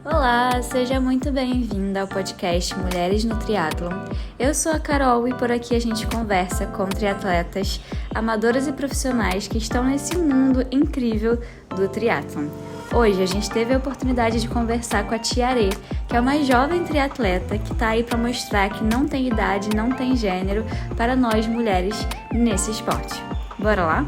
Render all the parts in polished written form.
Olá, seja muito bem-vinda ao podcast Mulheres no Triatlon. Eu sou a Carol e por aqui a gente conversa com triatletas, amadoras e profissionais que estão nesse mundo incrível do triatlon. Hoje a gente teve a oportunidade de conversar com a Tiare, que é uma jovem triatleta que está aí para mostrar que não tem idade, não tem gênero para nós mulheres nesse esporte. Bora lá?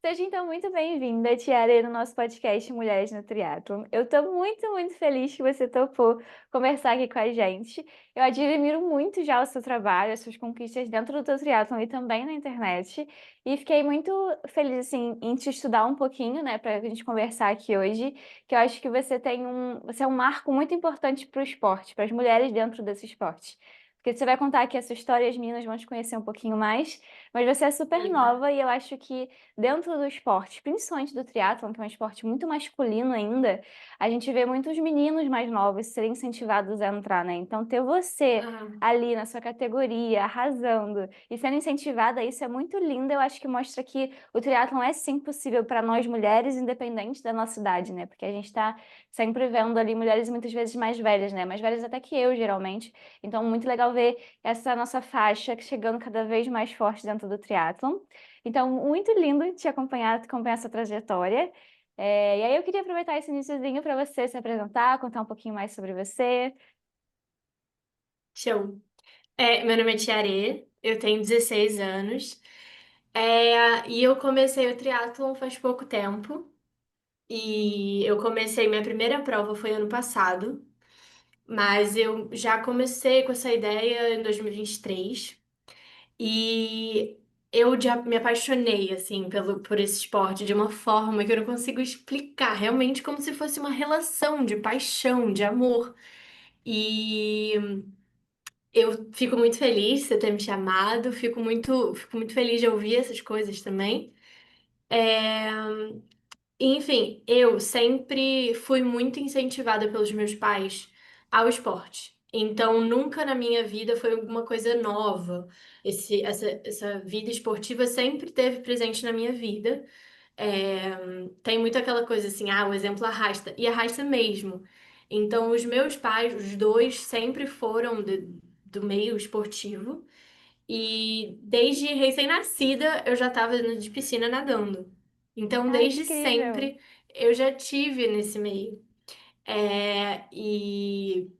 Seja então muito bem-vinda, Tiare, no nosso podcast Mulheres no Triatlon. Eu estou muito feliz que você topou conversar aqui com a gente. Eu admiro muito já o seu trabalho, as suas conquistas dentro do teu triatlon e também na internet. E fiquei muito feliz, assim, em te estudar um pouquinho, né, para a gente conversar aqui hoje, que eu acho que você é um marco muito importante para o esporte, para as mulheres dentro desse esporte. Porque você vai contar aqui a sua história e as meninas vão te conhecer um pouquinho mais, mas você é super Eba. nova e eu acho que dentro do esporte, principalmente do triatlon, que é um esporte muito masculino ainda, a gente vê muitos meninos mais novos serem incentivados a entrar, né? Então, ter você Aham. ali na sua categoria, arrasando e sendo incentivada, isso é muito lindo. Eu acho que mostra que o triatlon é sim possível para nós mulheres, independente da nossa idade, né? Porque a gente está sempre vendo ali mulheres muitas vezes mais velhas, né? Mais velhas até que eu, geralmente. Então, muito legal ver essa nossa faixa chegando cada vez mais forte dentro do triatlon. Então, muito lindo te acompanhar essa trajetória. E aí eu queria aproveitar esse iniciozinho para você se apresentar, contar um pouquinho mais sobre você. Show. Meu nome é Tiare, eu tenho 16 anos. E eu comecei o triatlon faz pouco tempo. E eu comecei, minha primeira prova foi ano passado, mas eu já comecei com essa ideia em 2023. E eu já me apaixonei, assim, por esse esporte de uma forma que eu não consigo explicar, realmente como se fosse uma relação de paixão, de amor. E eu fico muito feliz de você ter me chamado, fico muito feliz de ouvir essas coisas também. É, Enfim, eu sempre fui muito incentivada pelos meus pais ao esporte. Então, nunca na minha vida foi alguma coisa nova. Essa vida esportiva sempre teve presente na minha vida. Tem muito aquela coisa assim, o exemplo arrasta, e arrasta mesmo. Então, os meus pais, os dois, sempre foram do meio esportivo, e desde recém-nascida eu já estava de piscina nadando. Então, Ai, que desde incrível! sempre eu já tive nesse meio. E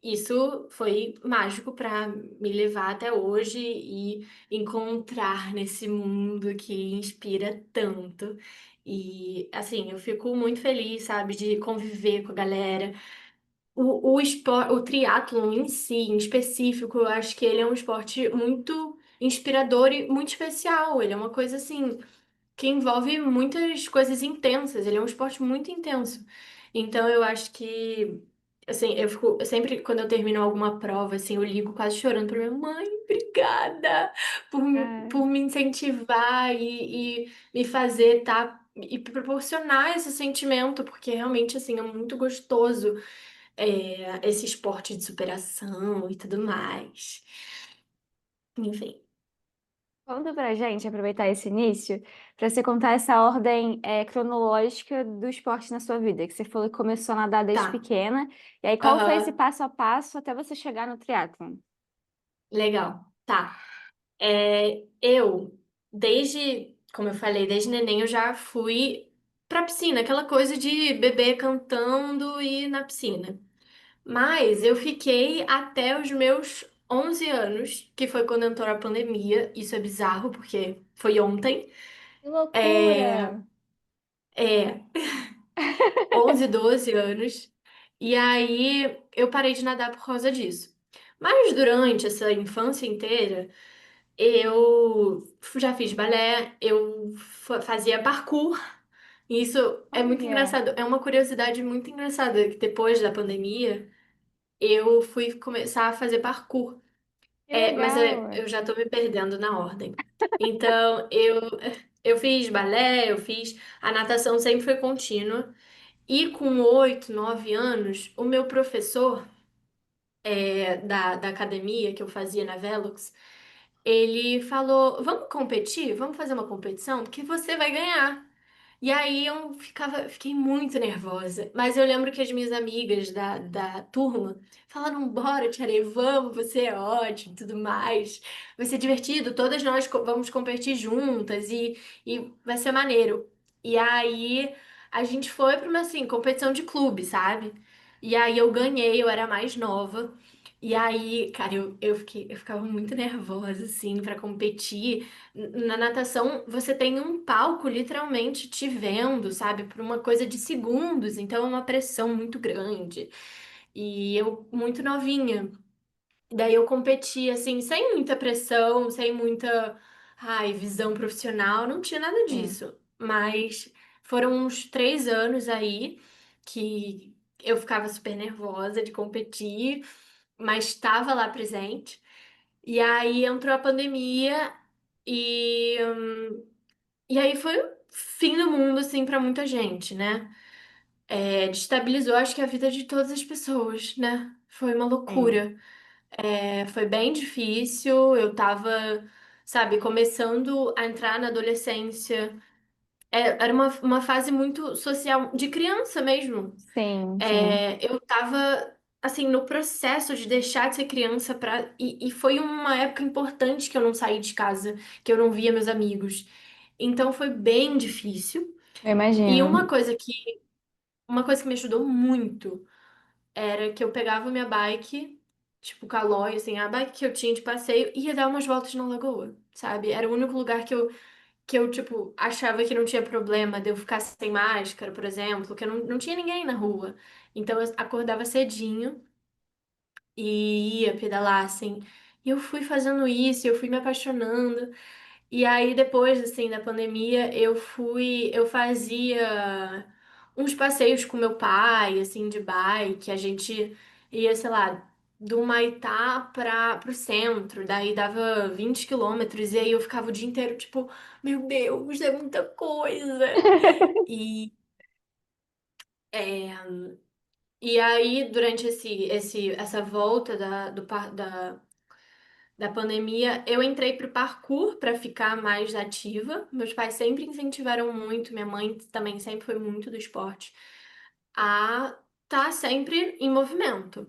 isso foi mágico para me levar até hoje e encontrar nesse mundo que inspira tanto. E assim, eu fico muito feliz, sabe, de conviver com a galera. O triatlon em si, em específico, eu acho que ele é um esporte muito inspirador e muito especial. Ele é uma coisa assim que envolve muitas coisas intensas. Ele é um esporte muito intenso. Então eu acho que, assim, eu sempre, quando eu termino alguma prova, assim, eu ligo quase chorando pra minha mãe, obrigada por, Ai, por me incentivar e me fazer e proporcionar esse sentimento, porque realmente, assim, é muito gostoso, esse esporte de superação e tudo mais. Enfim, conta pra gente, aproveitar esse início, para você contar essa ordem cronológica do esporte na sua vida, que você falou que começou a nadar desde tá. pequena, e aí qual foi esse Aham, passo a passo até você chegar no triatlon? legal. Tá. Como eu falei, desde neném eu já fui pra piscina, aquela coisa de bebê cantando e ir na piscina. Mas eu fiquei até os meus 11 anos, que foi quando entrou a pandemia. Isso é bizarro, porque foi ontem. Que loucura! É, é 11, 12 anos. E aí eu parei de nadar por causa disso. Mas durante essa infância inteira, eu já fiz balé, eu fazia parkour. E isso é muito Olha, engraçado. É uma curiosidade muito engraçada que depois da pandemia eu fui começar a fazer parkour. que Mas legal! eu já tô me perdendo na ordem. Então, eu fiz balé, eu fiz. A natação sempre foi contínua. E com 8, 9 anos, o meu professor da academia que eu fazia na Velux, ele falou: Vamos competir? Vamos fazer uma competição? Que você vai ganhar. E aí fiquei muito nervosa. Mas eu lembro que as minhas amigas da turma falaram: bora, Tia, vamos, você é ótimo, e tudo mais. Vai ser divertido, todas nós vamos competir juntas e vai ser maneiro. E aí a gente foi para uma assim, competição de clube, sabe? E aí eu ganhei, eu era mais nova. E aí, cara, eu ficava muito nervosa, assim, para competir. Na natação, você tem um palco literalmente te vendo, sabe, por uma coisa de segundos, então é uma pressão muito grande. E eu, muito novinha, daí eu competi, assim, sem muita pressão, sem muita, ai, visão profissional, não tinha nada Sim, disso. Mas foram uns 3 anos aí que eu ficava super nervosa de competir, mas estava lá presente. E aí entrou a pandemia e. E aí foi o fim do mundo, assim, pra muita gente, né? Destabilizou, acho que a vida de todas as pessoas, né? Foi uma sim, loucura. Foi bem difícil, eu tava, sabe, começando a entrar na adolescência. Era uma fase muito social, de criança mesmo. sim, sim. Eu tava, assim, no processo de deixar de ser criança e foi uma época importante que eu não saí de casa, que eu não via meus amigos. Então foi bem difícil. Eu E imagino. uma coisa que me ajudou muito era que eu pegava minha bike, tipo Calói, assim, a bike que eu tinha de passeio, e ia dar umas voltas na lagoa, sabe? Era o único lugar que eu tipo, achava que não tinha problema de eu ficar sem máscara, por exemplo, que eu não tinha ninguém na rua. Então eu acordava cedinho e ia pedalar, assim. E eu fui fazendo isso, eu fui me apaixonando. E aí, depois, assim, da pandemia, eu fazia uns passeios com meu pai, assim, de bike. A gente ia, sei lá, do Humaitá pro centro, daí dava 20 quilômetros, e aí eu ficava o dia inteiro, tipo, meu Deus, é muita coisa. E, é, e aí, durante essa volta da pandemia, eu entrei pro parkour para ficar mais ativa. Meus pais sempre incentivaram muito, minha mãe também sempre foi muito do esporte, a estar sempre em movimento.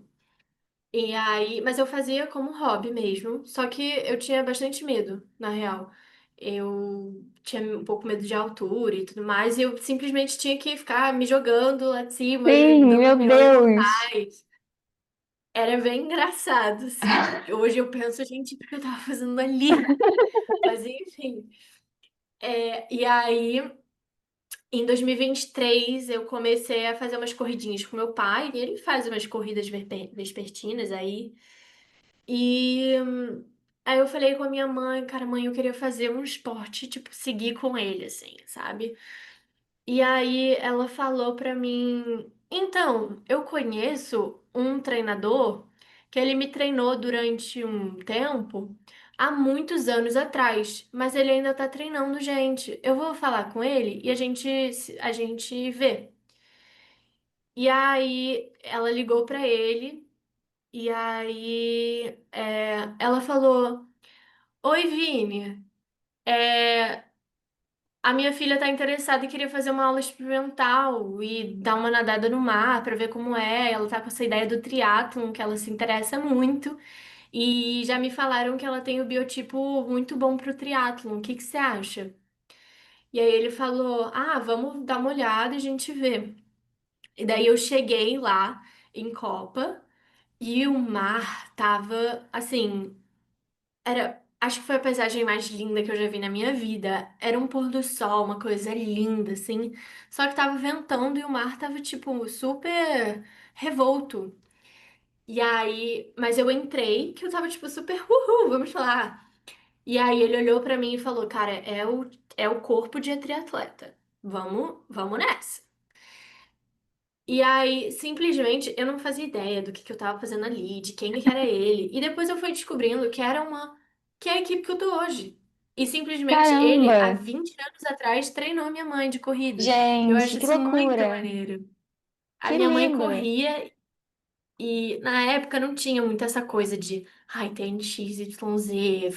E aí, mas eu fazia como hobby mesmo, só que eu tinha bastante medo, na real. Eu tinha um pouco medo de altura e tudo mais, e eu simplesmente tinha que ficar me jogando lá de cima, Sim, dando meu maiores Deus. mortais. Era bem engraçado, assim. Hoje eu penso, gente, o que eu tava fazendo ali? Mas enfim. E aí, em 2023, eu comecei a fazer umas corridinhas com meu pai, e ele faz umas corridas vespertinas aí. E aí eu falei com a minha mãe, cara, mãe, eu queria fazer um esporte, tipo, seguir com ele, assim, sabe? E aí ela falou pra mim, então, eu conheço um treinador que ele me treinou durante um tempo, há muitos anos atrás, mas ele ainda tá treinando gente. Eu vou falar com ele e a gente vê. E aí ela ligou pra ele e aí ela falou: Oi, Vini. É, A minha filha tá interessada e queria fazer uma aula experimental e dar uma nadada no mar pra ver como é. Ela tá com essa ideia do triatlon, que ela se interessa muito. E já me falaram que ela tem o biotipo muito bom pro triatlon. O que que você acha? E aí ele falou: Ah, vamos dar uma olhada e a gente vê. E daí eu cheguei lá em Copa e o mar tava assim. Acho que foi a paisagem mais linda que eu já vi na minha vida. Era um pôr do sol, uma coisa linda, assim. Só que tava ventando e o mar tava, tipo, super revolto. E aí, mas eu entrei, que eu tava, tipo, super, uhul, vamos lá. E aí ele olhou pra mim e falou, cara, é o corpo de triatleta. Vamos nessa. E aí, simplesmente, eu não fazia ideia do que eu tava fazendo ali, de quem que era ele. E depois eu fui descobrindo que é a equipe que eu tô hoje. E simplesmente ele, há Caramba. 20 anos atrás, treinou minha mãe de corrida. Eu Gente, acho que isso muito loucura. maneiro. A Que minha mãe lindo. corria E na época não tinha muito essa coisa de, ai, tem XYZ,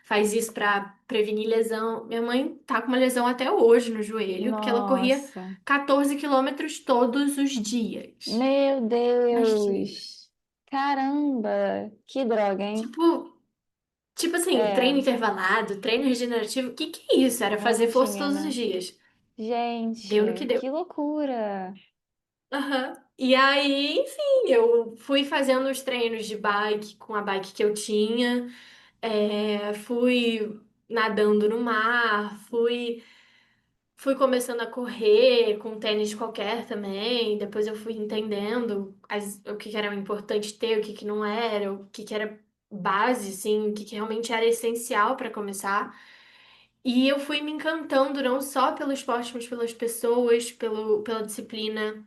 faz isso pra prevenir lesão. Minha mãe tá com uma lesão até hoje no joelho, porque ela corria Nossa, 14 quilômetros todos os dias. meu Imagina. Deus! Caramba! Que droga, hein? Tipo, tipo assim, treino É, intervalado, treino regenerativo, que é isso? Era não fazer força tinha, todos os né? dias. Gente, Deu no que deu. que loucura! Aham. E aí, enfim, eu fui fazendo os treinos de bike com a bike que eu tinha. Fui nadando no mar, fui começando a correr com tênis qualquer também. Depois eu fui entendendo o que que era importante ter, o que que não era, o que que era base, assim, o que que realmente era essencial para começar. E eu fui me encantando não só pelo esporte, mas pelas pessoas, pela disciplina.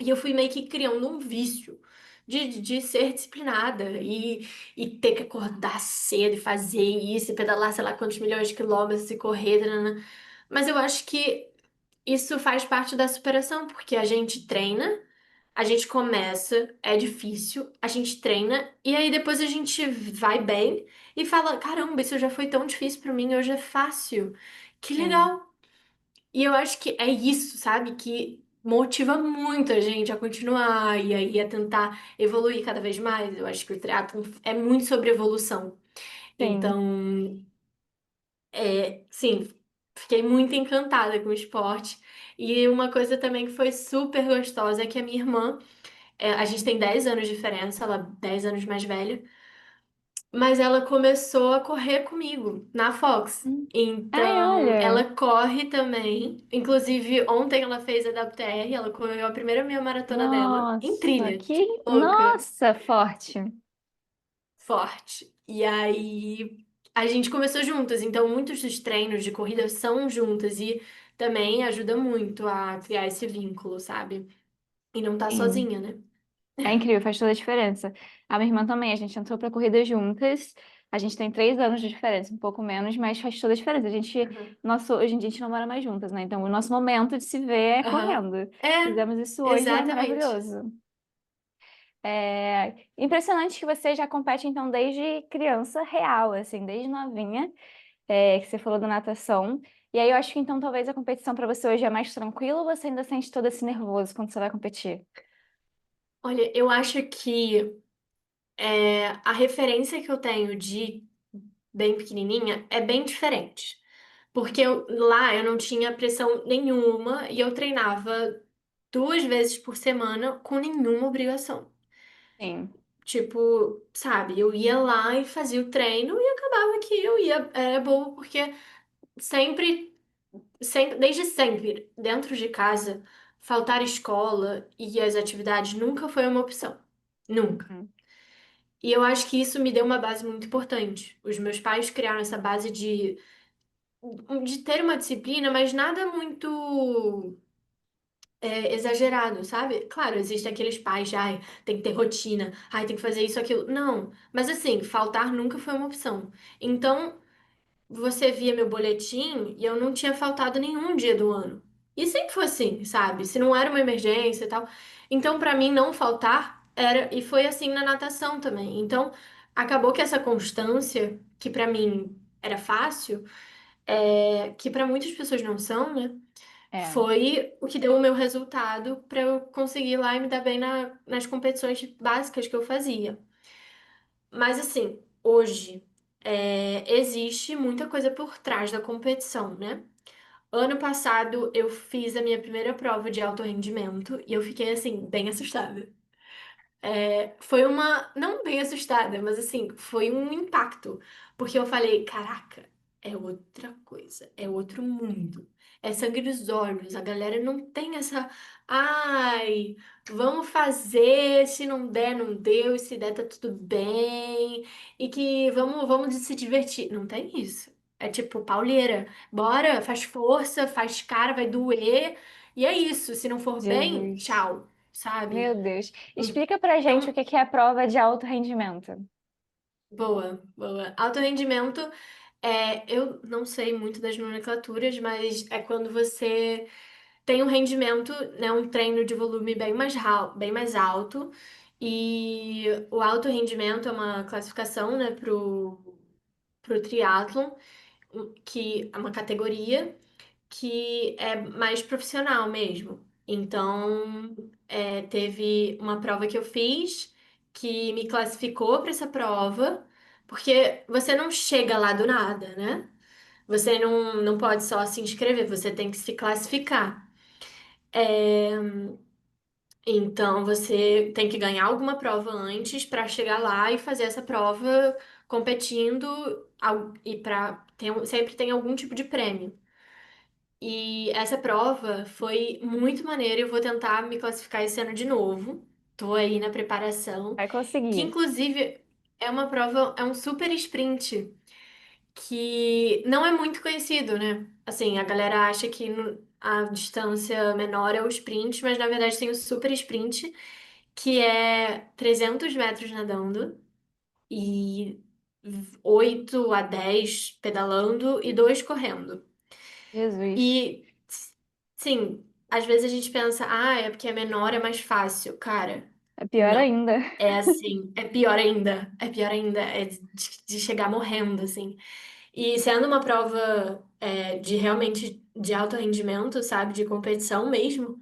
E eu fui meio que criando um vício de ser disciplinada e ter que acordar cedo e fazer isso, e pedalar sei lá quantos milhões de quilômetros e correr. Tanana. Mas eu acho que isso faz parte da superação, porque a gente treina, a gente começa, é difícil, a gente treina, e aí depois a gente vai bem e fala: caramba, isso já foi tão difícil pra mim, hoje é fácil. Que Sim, legal. E eu acho que é isso, sabe, que motiva muito a gente a continuar e aí a tentar evoluir cada vez mais. Eu acho que o triatlon é muito sobre evolução. sim. Então, sim, fiquei muito encantada com o esporte. E uma coisa também que foi super gostosa é que a minha irmã, a gente tem 10 anos de diferença, ela é 10 anos mais velha. Mas ela começou a correr comigo na Fox. Ai, Então, olha! ela corre também. Inclusive, ontem ela fez a WTR, ela correu a primeira meia maratona dela em Nossa, trilha. que... Tipo, louca, Nossa, forte! forte. E aí, a gente começou juntas. Então, muitos dos treinos de corrida são juntas e também ajuda muito a criar esse vínculo, sabe? E não tá Sim. sozinha, né? É incrível, faz toda a diferença. A minha irmã também, a gente entrou pra corrida juntas. A gente tem 3 anos de diferença, um pouco menos, mas faz toda a diferença. Aham. Hoje em dia a gente não mora mais juntas, né? Então o nosso momento de se ver é Aham. correndo. É, Fizemos isso hoje e é exatamente. maravilhoso. É impressionante que você já compete, então, desde criança real, assim, desde novinha, que você falou da natação. E aí eu acho que, então, talvez a competição para você hoje é mais tranquila ou você ainda sente todo esse nervoso quando você vai competir? Olha, eu acho que a referência que eu tenho de bem pequenininha é bem diferente. Porque lá eu não tinha pressão nenhuma e eu treinava 2 vezes por semana com nenhuma obrigação. Sim. Tipo, sabe, eu ia lá e fazia o treino e acabava que eu ia, era boa, porque sempre, sempre, desde sempre, dentro de casa, faltar escola e as atividades nunca foi uma opção. Nunca. Uhum. E eu acho que isso me deu uma base muito importante. Os meus pais criaram essa base de ter uma disciplina, mas nada muito exagerado, sabe? Claro, existem aqueles pais de, ai, tem que ter rotina, ai, tem que fazer isso, aquilo. Não, mas assim, faltar nunca foi uma opção. Então, você via meu boletim e eu não tinha faltado nenhum dia do ano. E sempre foi assim, sabe? Se não era uma emergência e tal. Então, pra mim, não faltar era. E foi assim na natação também. Então, acabou que essa constância, que pra mim era fácil, que pra muitas pessoas não são, né? É. Foi o que deu o meu resultado pra eu conseguir ir lá e me dar bem nas competições básicas que eu fazia. Mas assim, hoje existe muita coisa por trás da competição, né? Ano passado eu fiz a minha primeira prova de alto rendimento e eu fiquei assim, bem assustada. Foi uma, não bem assustada, mas assim, foi um impacto, porque eu falei, caraca, é outra coisa, é outro mundo. É sangue nos olhos, a galera não tem essa, ai, vamos fazer, se não der, não deu, e se der, tá tudo bem, e que vamos se divertir. Não tem isso. É tipo, pauleira, bora, faz força, faz cara, vai doer, e é isso. Se não for bem, Jesus. tchau, sabe? Meu Deus. Explica pra gente o Então, que que é a prova de alto rendimento. boa, boa. Alto rendimento eu não sei muito das nomenclaturas, mas é quando você tem um rendimento, né, um treino de volume bem mais alto E o alto rendimento é uma classificação, né, pro triatlon, que é uma categoria que é mais profissional mesmo. Então, teve uma prova que eu fiz que me classificou para essa prova, porque você não chega lá do nada, né? Você não pode só se inscrever, você tem que se classificar. É, então, você tem que ganhar alguma prova antes para chegar lá e fazer essa prova competindo e para sempre tem algum tipo de prêmio. E essa prova foi muito maneira. Eu vou tentar me classificar esse ano de novo. Tô aí na preparação, Vai que conseguir. inclusive é uma prova, é um super sprint que não é muito conhecido, né? Assim, a galera acha que a distância menor é o sprint, mas na verdade tem o super sprint, que é 300 metros nadando e 8 a 10 pedalando e 2 correndo. Jesus. E, sim, às vezes a gente pensa, ah, é porque é menor, é mais fácil. Cara, É pior não. ainda. É assim, é pior ainda. É pior ainda, é de chegar morrendo, assim. E sendo uma prova de realmente de alto rendimento, sabe? De competição mesmo,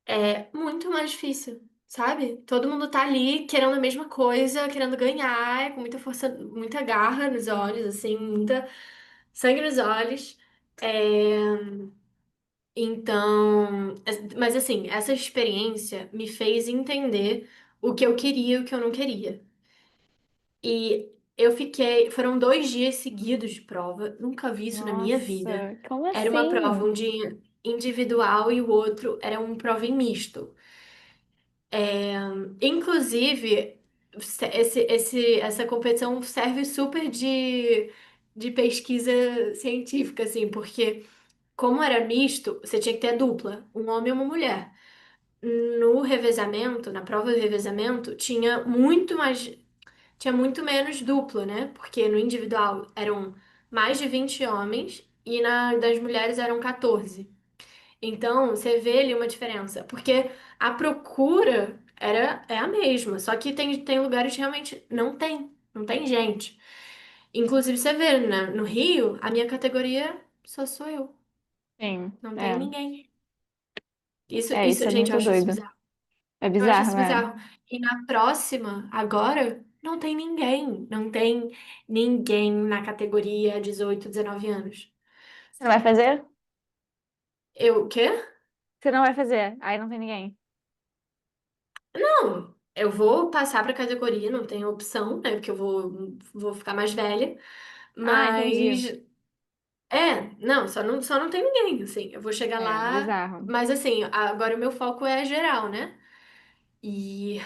é muito mais difícil, sabe? Todo mundo tá ali querendo a mesma coisa, querendo ganhar, com muita força, muita garra nos olhos, assim, muita sangue nos olhos. É, Então, mas assim, essa experiência me fez entender o que eu queria e o que eu não queria. E foram 2 dias seguidos de prova, nunca vi isso na minha vida. Nossa, como Era uma prova, um assim? dia individual e o outro era um prova em misto. Inclusive, essa competição serve super de pesquisa científica, assim, porque como era misto, você tinha que ter dupla, um homem e uma mulher. No revezamento, na prova do revezamento, tinha muito menos duplo, né? Porque no individual eram mais de 20 homens e na das mulheres eram 14. Então, você vê ali uma diferença, porque a procura é a mesma, só que tem lugares que realmente não tem gente. Inclusive, você vê, né? No Rio, a minha categoria só sou eu, Sim, não tem é. ninguém. Isso é Gente, eu muito acho isso doido. bizarro. É Eu acho bizarro, isso é. bizarro. E na próxima, agora, não tem ninguém. Não tem ninguém na categoria 18, 19 anos. Você não vai fazer? Eu, o quê? Você não vai fazer. Aí não tem ninguém. Não, eu vou passar pra categoria, não tem opção, né? Porque vou ficar mais velha. Ah, entendi. Mas, não, só não tem ninguém, assim. Eu vou chegar É, lá, bizarro. mas assim, agora o meu foco é geral, né? E,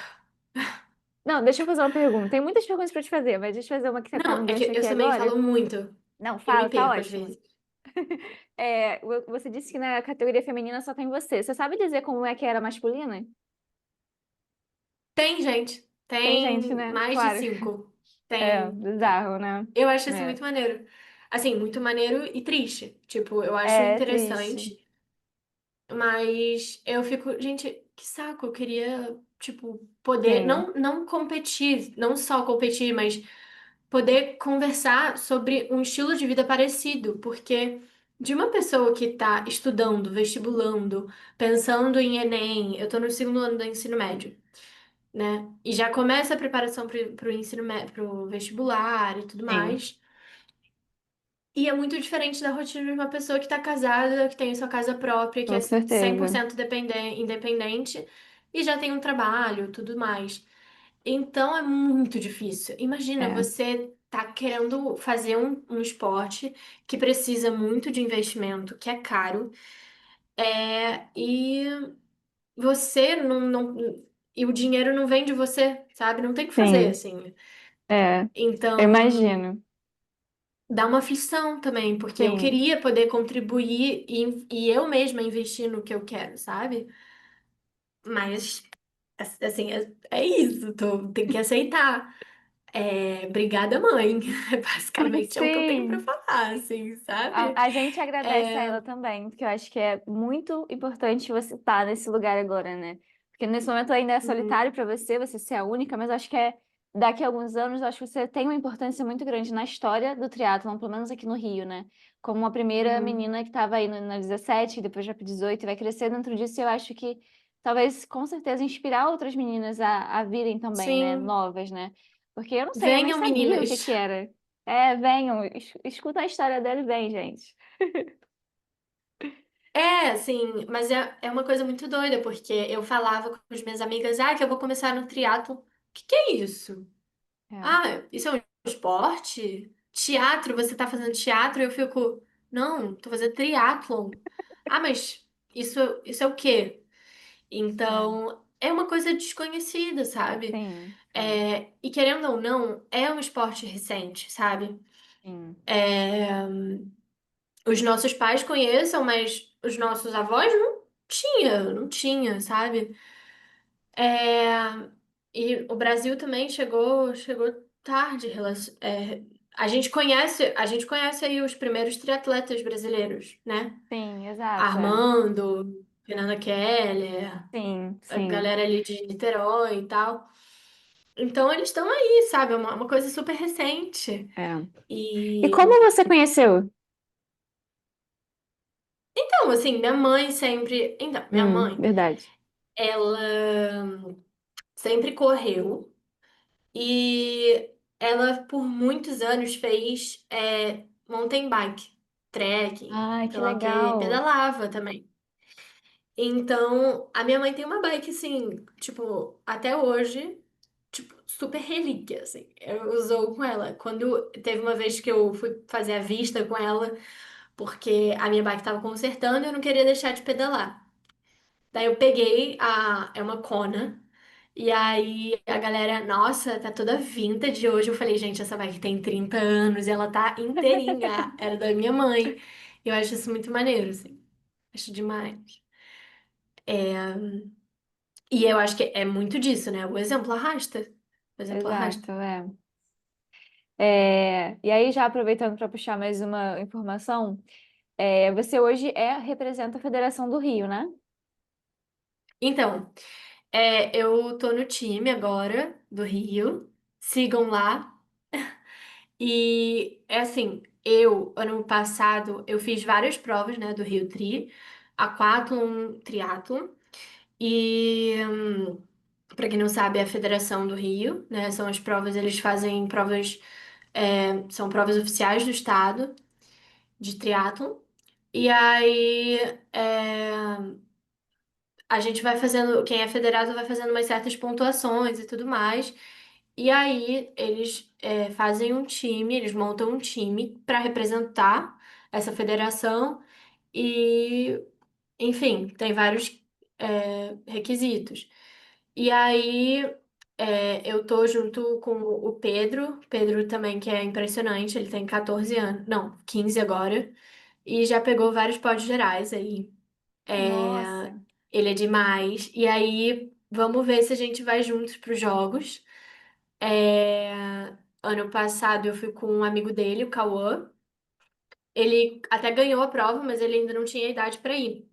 Não, deixa eu fazer uma pergunta. Tem muitas perguntas pra te fazer, mas deixa eu fazer uma que você tá não, no é que gancho eu aqui também agora. falo muito. Não, Eu me fala, tá perco às ótimo. vezes. É, você disse que na categoria feminina só tem você. Você sabe dizer como é que era masculina? Tem gente, Tem gente, tem né? mais de Claro. 5. É, Tem. bizarro, né? Eu acho isso É, muito maneiro. Assim, muito maneiro e triste. Tipo, eu acho é triste. interessante, mas eu fico, gente, que saco. Eu queria, tipo, poder Sim, não competir, não só competir, mas poder conversar sobre um estilo de vida parecido, porque de uma pessoa que tá estudando, vestibulando, pensando em Enem, eu tô no segundo ano do ensino médio, né? E já começa a preparação para o ensino médio, para o vestibular e tudo sim, mais. E é muito diferente da rotina de uma pessoa que está casada, que tem sua casa própria, que com é cem por certeza. cento independente e já tem um trabalho, tudo mais. Então é muito difícil. Imagina, É, você tá querendo fazer um esporte que precisa muito de investimento, que é caro, e você e o dinheiro não vem de você, sabe? Não tem o que fazer, sim, assim. é. Eu Então, imagino. dá uma aflição também, porque eu Sim, queria poder contribuir e eu mesma investir no que eu quero, sabe? Mas, assim, é isso, tem que aceitar. Obrigada, mãe. Basicamente é o que eu tenho pra sim. falar, assim, sabe? A gente agradece a É, ela também, porque eu acho que é muito importante você estar nesse lugar agora, né? Porque nesse momento ainda é Uhum. solitário para você, você ser a única, mas acho que daqui a alguns anos, eu acho que você tem uma importância muito grande na história do triatlon, pelo menos aqui no Rio, né? Como uma primeira Uhum. menina que estava aí na 17, depois já para 18, e vai crescer dentro disso, eu acho que talvez, com certeza, inspirar outras meninas a virem também, né? Sim, Novas, né? Porque eu não sei, eu nem venham sabia o que meninas. que era. É, venham, escuta a história dela e vem, gente. É, assim, mas é uma coisa muito doida, porque eu falava com as minhas amigas, que eu vou começar no triatlo. O que é isso? É, Ah, isso é um esporte? Teatro, você tá fazendo teatro? Eu fico, não, tô fazendo triatlon. Ah, mas isso é o quê? é, Então, é uma coisa desconhecida, sabe? sim, sim, E querendo ou não, é um esporte recente, sabe? sim, É, os nossos pais conheçam, mas os nossos avós não tinha, sabe? É, e o Brasil também chegou tarde. A gente conhece aí os primeiros triatletas brasileiros, né? sim, exato, é. Armando, Fernanda Keller, Sim, a sim, galera ali de Niterói e tal. Então eles estão aí, sabe? É uma coisa super recente. é. E E como você conheceu? então, assim, minha mãe sempre. Então, minha mãe, Verdade. ela sempre correu. E ela, por muitos anos, fez mountain bike, trekking, Ai, sei que lá o quê, legal. pedalava também. Então, a minha mãe tem uma bike, assim, tipo, até hoje, tipo, super relíquia, assim. Eu usou com ela. Quando teve uma vez que eu fui fazer a vista com ela, porque a minha bike tava consertando e eu não queria deixar de pedalar. Daí eu peguei é uma Kona. E aí a galera, nossa, tá toda vintage hoje. Eu falei, gente, essa bike tem 30 anos e ela tá inteirinha. Era da minha mãe. Eu acho isso muito maneiro, assim. Acho demais. É, e eu acho que é muito disso, né? O exemplo arrasta. O exemplo arrasta. Exato, é. E aí, já aproveitando para puxar mais uma informação, você hoje representa a Federação do Rio, né? Então, eu tô no time agora do Rio. Sigam lá. E é assim, ano passado, eu fiz várias provas, né, do Rio Tri, aquatlon, triatlon, e para quem não sabe, é a Federação do Rio, né, são as provas, eles fazem provas, são provas oficiais do estado de triatlon, e aí a gente vai fazendo, quem é federado vai fazendo umas certas pontuações e tudo mais. E aí eles fazem um time, eles montam um time para representar essa federação e, enfim, tem vários requisitos. E aí eu tô junto com o Pedro também, que é impressionante, ele tem 14 anos, não, 15 agora, e já pegou vários pódios gerais aí. Nossa, Ele é demais. E aí, vamos ver se a gente vai juntos para os jogos. Ano passado eu fui com um amigo dele, o Cauã. Ele até ganhou a prova, mas ele ainda não tinha idade para ir,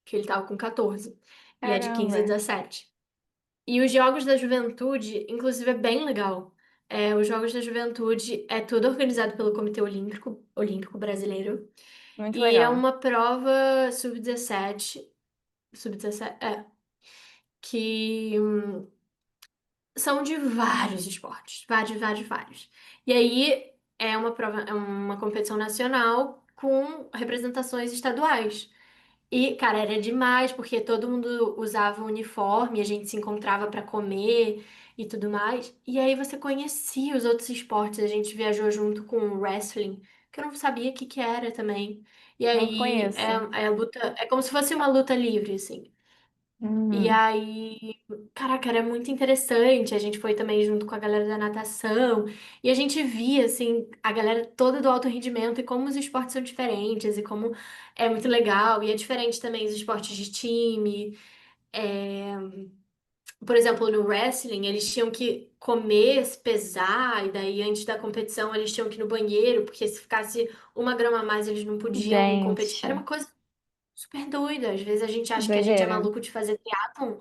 que ele tava com 14. E é de 15 a caramba. 17. E os Jogos da Juventude, inclusive, é bem legal. Os Jogos da Juventude é tudo organizado pelo Comitê Olímpico Brasileiro. Muito E é legal. uma prova sub-17, que são de vários esportes, vários, vários, vários. E aí é uma competição nacional com representações estaduais. E, cara, era demais, porque todo mundo usava uniforme, a gente se encontrava para comer e tudo mais. E aí você conhecia os outros esportes, a gente viajou junto com o wrestling, que eu não sabia o que que era também. E Não aí conheço. a luta, é como se fosse uma luta livre, assim. E Uhum. aí, caraca, era muito interessante. A gente foi também junto com a galera da natação. E a gente via, assim, a galera toda do alto rendimento e como os esportes são diferentes e como é muito legal. E é diferente também os esportes de time. É, Por exemplo, no wrestling, eles tinham que comer, se pesar, e daí antes da competição eles tinham que ir no banheiro, porque se ficasse 1 grama a mais eles não podiam competir. Era Gente, uma coisa. super doida. Às vezes a gente acha que a gente é Doideira. maluco de fazer triatlon,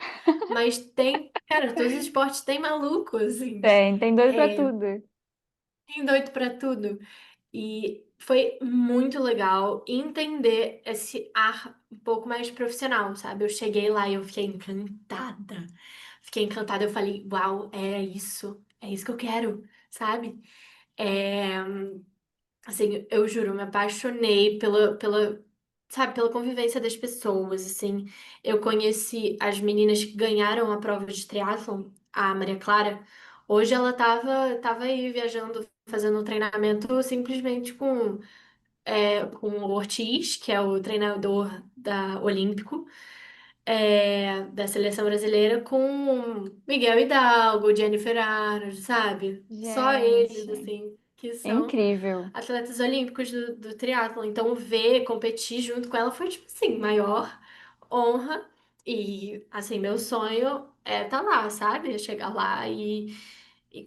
mas tem, cara, todos os esportes têm maluco, assim. Tem doido pra É, tudo. tem doido pra tudo. E foi muito legal entender esse ar um pouco mais profissional, sabe? Eu cheguei lá e eu fiquei encantada. Fiquei encantada, eu falei, uau, é isso que eu quero, sabe? É, assim, eu juro, eu me apaixonei sabe, pela convivência das pessoas, assim. Eu conheci as meninas que ganharam a prova de triatlon, a Maria Clara. Hoje ela tava aí viajando, fazendo um treinamento simplesmente com o Ortiz, que é o treinador olímpico, da seleção brasileira, com Miguel Hidalgo, Jennifer Arnold, sabe? Só eles, Gente, assim, que é são incrível. triatlon. atletas olímpicos do triatlon. Então, ver, competir junto com ela foi, tipo assim, maior honra. E, assim, meu sonho é estar lá, sabe? É chegar lá e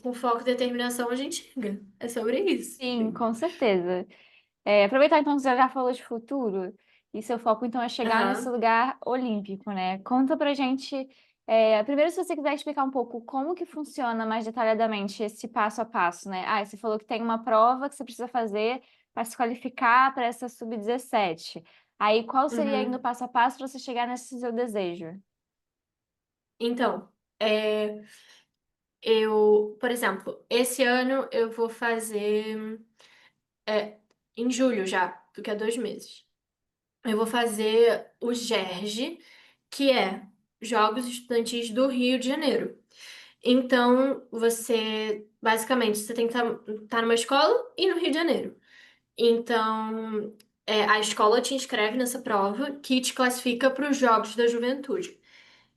com foco e determinação a gente chega. É sobre isso. Sim, com certeza. Aproveitar então que você já falou de futuro, e seu foco então é chegar nesse Aham. lugar olímpico, né? Conta pra gente, primeiro se você quiser explicar um pouco como que funciona mais detalhadamente esse passo a passo, né? Ah, você falou que tem uma prova que você precisa fazer para se qualificar para essa sub-17. Aí qual seria ainda o Uhum. passo a passo para você chegar nesse seu desejo? Então, por exemplo, esse ano eu vou fazer, é, em julho já, daqui a 2 meses. Eu vou fazer o GERG, que é Jogos Estudantis do Rio de Janeiro. Então, basicamente, você tem que estar numa escola e no Rio de Janeiro. Então, a escola te inscreve nessa prova que te classifica para os Jogos da Juventude.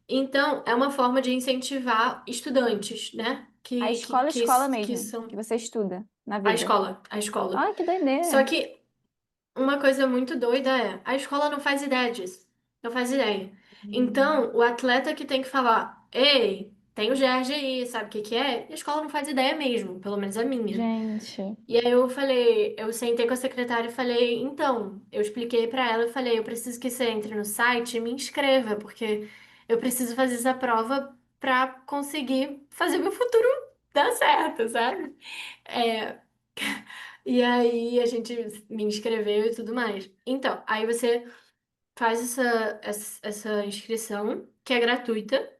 Então, é uma forma de incentivar estudantes, né? A Que, que, escola, que, escola que mesmo, que são você estuda na a vida. escola, a escola. Ai, que Só doideira! que uma coisa muito doida a escola não faz ideia disso. Não faz ideia. Hum. Então, o atleta que tem que falar, ei, tem o Gerge aí, sabe o que que é? E a escola não faz ideia mesmo, pelo menos a minha. Gente, E aí eu falei, eu sentei com a secretária e falei, então, eu expliquei pra ela, eu falei, eu preciso que você entre no site e me inscreva, porque eu preciso fazer essa prova pra conseguir fazer meu futuro dar certo, sabe? É, e aí a gente me inscreveu e tudo mais. Então, aí você faz essa inscrição, que é gratuita,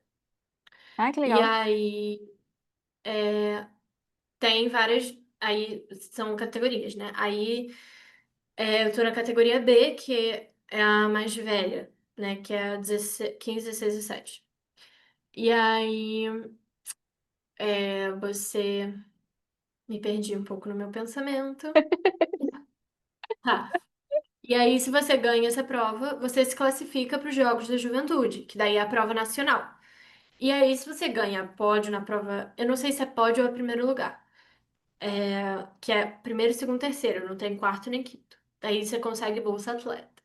ah, que e legal. aí tem várias. Aí são categorias, né? Aí eu tô na categoria B, que é a mais velha, né? Que é a 16, 15, 16 e 17. E aí você. Me perdi um pouco no meu pensamento. Tá. E aí, se você ganha essa prova, você se classifica para os Jogos da Juventude, que daí é a prova nacional. E aí, se você ganha pódio na prova, eu não sei se é pódio ou é primeiro lugar, que é primeiro, segundo, terceiro, não tem quarto nem quinto. Daí você consegue Bolsa Atleta,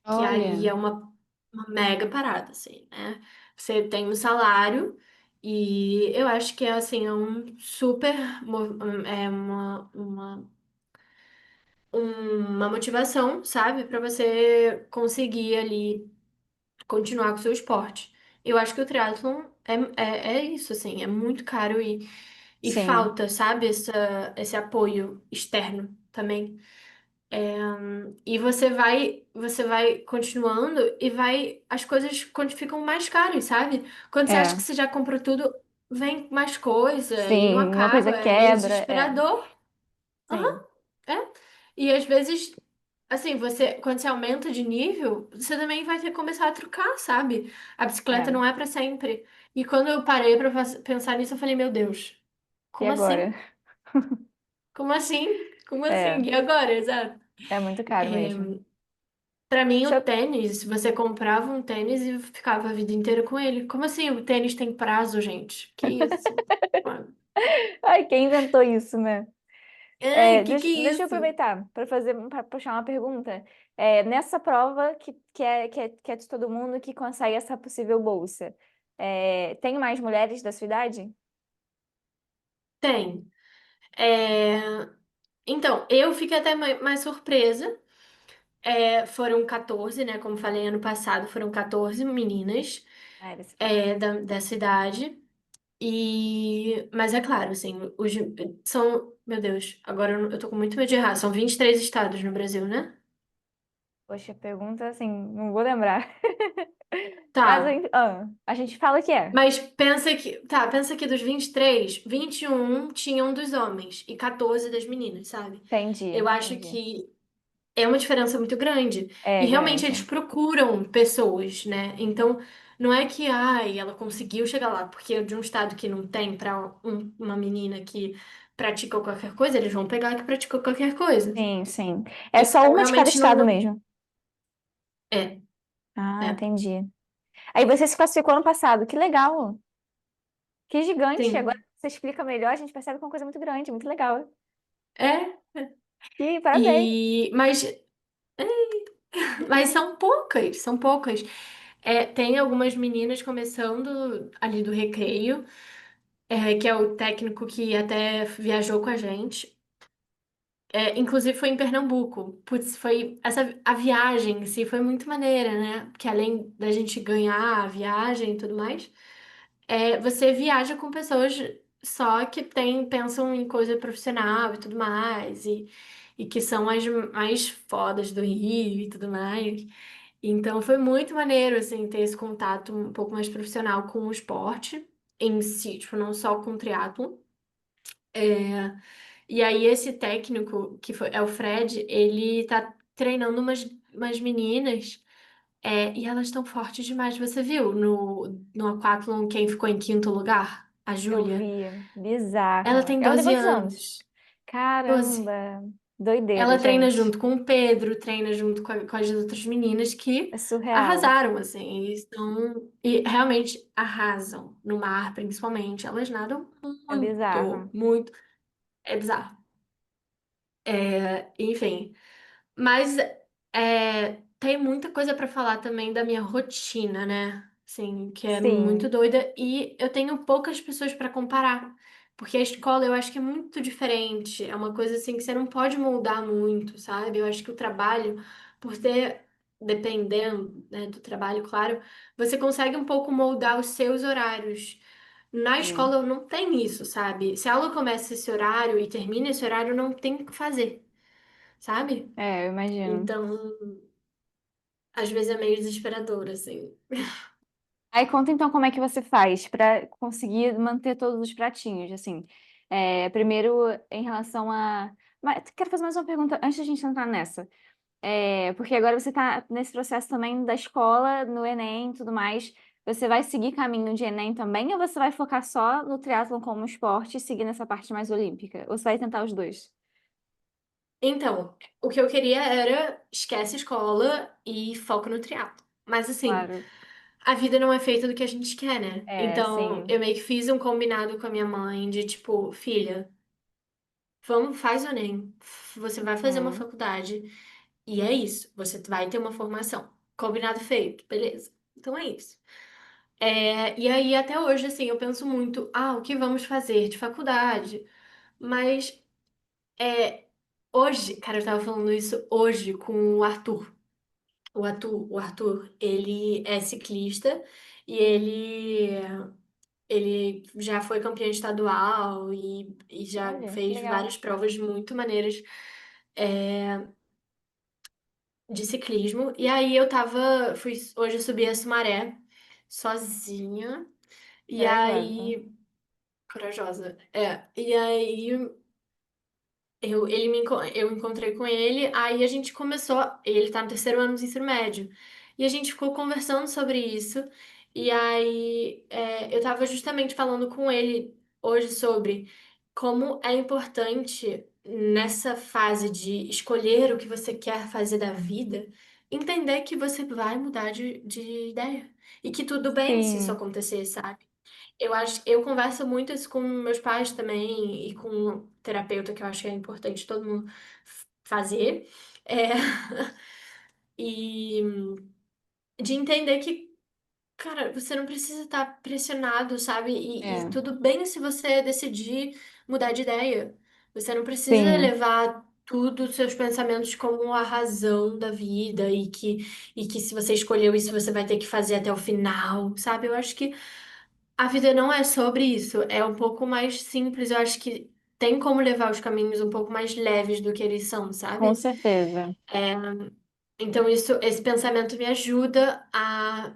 que aí Olha, é uma mega parada, assim, né? Você tem um salário e eu acho que é, assim, é um super, é uma motivação, sabe? Para você conseguir ali continuar com o seu esporte. Eu acho que o triatlon é isso, assim, é muito caro e sim, falta, sabe, esse apoio externo também. E você vai continuando e as coisas ficam mais caras, sabe? Quando você acha é, que você já comprou tudo, vem mais coisa e não sim, uma coisa acaba, é meio quebra, desesperador. sim, Aham, é. E às vezes, assim, quando você aumenta de nível, você também vai ter que começar a trocar, sabe? A bicicleta é. não é pra sempre. E quando eu parei pra pensar nisso, eu falei, meu Deus, E como agora? assim? Como assim? Como assim? É, E agora? Exato. é muito caro É, mesmo. para mim, Deixa o eu- tênis, você comprava um tênis e ficava a vida inteira com ele. Como assim? O tênis tem prazo, gente? Que isso? Mano. Ai, quem inventou isso, né? Ai, que é Deixa eu isso? aproveitar para puxar uma pergunta. Nessa prova que é de todo mundo que consegue essa possível bolsa, tem mais mulheres da sua idade? Tem. É, Então, eu fiquei até mais surpresa, Foram 14, né? Como falei, ano passado foram 14 meninas Ah, era esse caso. dessa idade. Mas é claro, assim, são. Meu Deus, agora eu tô com muito medo de errar. São 23 estados no Brasil, né? Poxa, pergunta assim, não vou lembrar. Mas Tá. a gente fala que é. Mas pensa que. Tá, pensa que dos 23, 21 tinham dos homens e 14 das meninas, sabe? Entendi, Eu acho entendi. que é uma diferença muito grande. E É realmente grande. eles procuram pessoas, né? Então, não é que, ai, ela conseguiu chegar lá, porque é de um estado que não tem para uma menina que pratica qualquer coisa, eles vão pegar que praticou qualquer coisa. Sim, sim. É só Então, uma de cada realmente estado não. mesmo. É, Ah, é, entendi. Aí você se classificou ano passado. Que legal. Que gigante. Agora sim. você explica melhor, a gente percebe que é uma coisa muito grande, muito legal. É. E parabéns. E, mas são poucas, são poucas. Tem algumas meninas começando ali do Recreio, que é o técnico que até viajou com a gente. Inclusive foi em Pernambuco. Putz, a viagem em si foi muito maneira, né? Porque além da gente ganhar a viagem e tudo mais, você viaja com pessoas só que pensam em coisa profissional e tudo mais, e que são as mais fodas do Rio e tudo mais. Então foi muito maneiro, assim, ter esse contato um pouco mais profissional com o esporte em si, tipo, não só com o triatlo. É, e aí esse técnico, é o Fred, ele tá treinando umas meninas, e elas estão fortes demais. Você viu no aquatlon quem ficou em quinto lugar? A Eu Júlia. vi. Ela Bizarro. tem Ela tem 12 quantos anos? anos. 12. Caramba. Doideira, Ela treina gente. junto com o Pedro, treina junto com as outras meninas que É surreal. arrasaram, assim, e realmente arrasam no mar, principalmente. Elas nadam É muito, bizarro. muito. É bizarro. Enfim. Mas tem muita coisa para falar também da minha rotina, né? Assim, que é muito Sim. doida e eu tenho poucas pessoas para comparar, porque a escola eu acho que é muito diferente, é uma coisa assim que você não pode moldar muito, sabe? Eu acho que o trabalho, por ter, dependendo, né, do trabalho, claro, você consegue um pouco moldar os seus horários. Na Sim. escola não tem isso, sabe? Se a aula começa esse horário e termina esse horário, não tem o que fazer, sabe? É, eu imagino. Então, às vezes é meio desesperador, assim. Aí conta então como é que você faz para conseguir manter todos os pratinhos, assim. Primeiro, em relação a. Mas, quero fazer mais uma pergunta antes da gente entrar nessa. Porque agora você está nesse processo também da escola, no Enem e tudo mais. Você vai seguir caminho de Enem também, ou você vai focar só no triatlon como esporte e seguir nessa parte mais olímpica? Ou você vai tentar os dois? Então, o que eu queria era esquece escola e foco no triatlo. Mas assim, Claro. a vida não é feita do que a gente quer, né? É, Então, sim. eu meio que fiz um combinado com a minha mãe de tipo, filha, faz o Enem. Você vai fazer uma Uhum. faculdade e é isso. Você vai ter uma formação. Combinado feito, beleza. Então é isso. E aí, até hoje, assim, eu penso muito, o que vamos fazer de faculdade? Mas é, hoje, cara, eu tava falando isso hoje com o Arthur. O Arthur, ele é ciclista e ele já foi campeão estadual e já Olha, que fez legal. várias provas muito maneiras de ciclismo. E aí hoje eu subi a Sumaré sozinha. E Corajosa. aí, corajosa. E aí eu encontrei com ele, aí a gente começou. Ele tá no terceiro ano do ensino médio. E a gente ficou conversando sobre isso. E aí eu tava justamente falando com ele hoje sobre como é importante nessa fase de escolher o que você quer fazer da vida, entender que você vai mudar de ideia. E que tudo bem se isso Sim. acontecer, sabe? Eu converso muito isso com meus pais também e com o terapeuta, que eu acho que é importante todo mundo fazer. É, e de entender que, cara, você não precisa estar pressionado, sabe? E É. tudo bem se você decidir mudar de ideia. Você não precisa Sim. levar tudo, seus pensamentos como a razão da vida e que se você escolheu isso, você vai ter que fazer até o final, sabe? Eu acho que a vida não é sobre isso, é um pouco mais simples. Eu acho que tem como levar os caminhos um pouco mais leves do que eles são, Com sabe? certeza. Então esse pensamento me ajuda a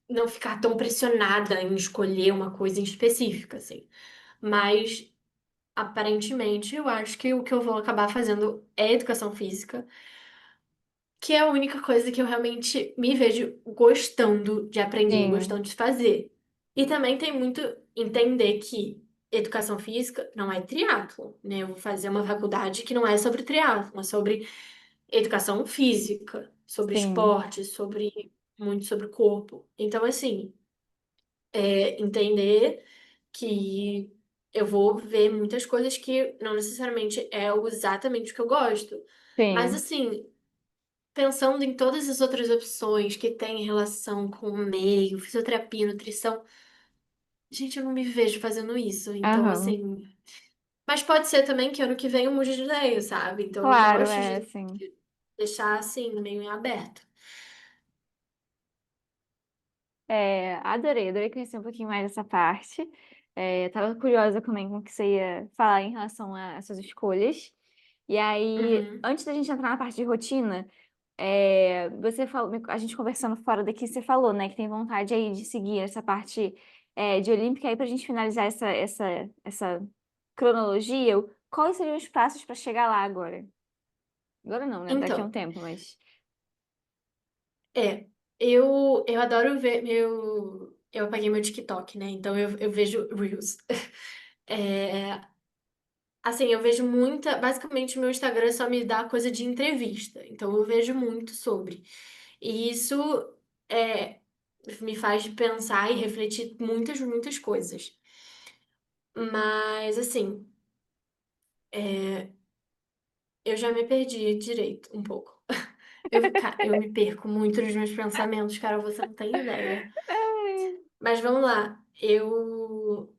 não ficar tão pressionada em escolher uma coisa em específica, assim. Mas aparentemente, eu acho que o que eu vou acabar fazendo é educação física, que é a única coisa que eu realmente me vejo gostando de aprender, Sim, gostando de fazer. E também tem muito entender que educação física não é triatlo, né? Eu vou fazer uma faculdade que não é sobre triatlo, é sobre educação física, sobre sim, esporte, sobre muito sobre o corpo. Então, assim, entender que eu vou ver muitas coisas que não necessariamente é exatamente o que eu gosto. Mas sim. assim, pensando em todas as outras opções que têm relação com o meio, fisioterapia, nutrição, gente, eu não me vejo fazendo isso. Então, Aham. assim. Mas pode ser também que ano que vem eu mude de ideia, sabe? Então eu Claro, gosto é de assim. deixar assim, meio em aberto. É, adorei conhecer um pouquinho mais dessa parte. É, tava curiosa também com o que você ia falar em relação às suas escolhas. E aí, Uhum. antes da gente entrar na parte de rotina, você falou, a gente conversando fora daqui, você falou, né, que tem vontade aí de seguir essa parte de Olímpica aí pra gente finalizar essa cronologia. Quais seriam os passos para chegar lá agora? Agora não, né? Daqui a um Então, tempo, mas. é. Eu adoro ver meu. Eu apaguei meu TikTok, né? Então eu vejo Reels. É, assim, eu vejo muita. Basicamente, o meu Instagram só me dá coisa de entrevista. Então, eu vejo muito sobre. E isso é, me faz pensar e refletir muitas coisas. Mas, assim, eu já me perdi direito um pouco. Eu me perco muito nos meus pensamentos, cara, você não tem ideia. Mas vamos lá. Eu.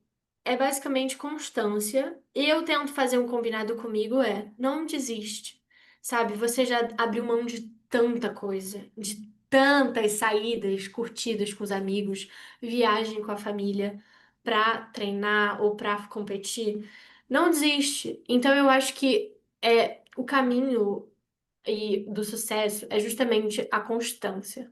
É basicamente constância. E eu tento fazer um combinado comigo não desiste. Sabe? Você já abriu mão de tanta coisa, de tantas saídas, curtidas com os amigos, viagem com a família pra treinar ou pra competir. Não desiste. Então eu acho que o caminho do sucesso é justamente a constância.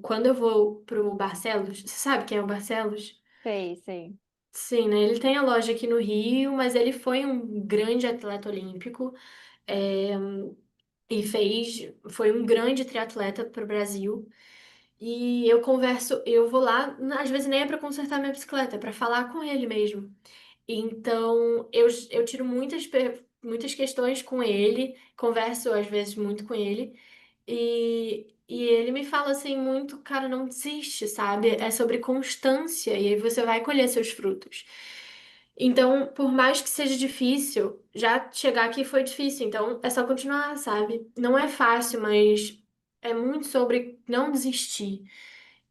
Quando eu vou pro Barcelos, você sabe quem é o Barcelos? Sei, sei. Sim, né? Ele tem a loja aqui no Rio, mas ele foi um grande atleta olímpico, é, foi um grande triatleta para o Brasil. E eu vou lá, às vezes nem é para consertar minha bicicleta, é para falar com ele mesmo. Então, eu tiro muitas questões com ele, converso às vezes muito com ele, e ele me fala assim muito, cara, não desiste, sabe? É sobre constância, e aí você vai colher seus frutos. Então, por mais que seja difícil, já chegar aqui foi difícil, então é só continuar, sabe? Não é fácil, mas é muito sobre não desistir.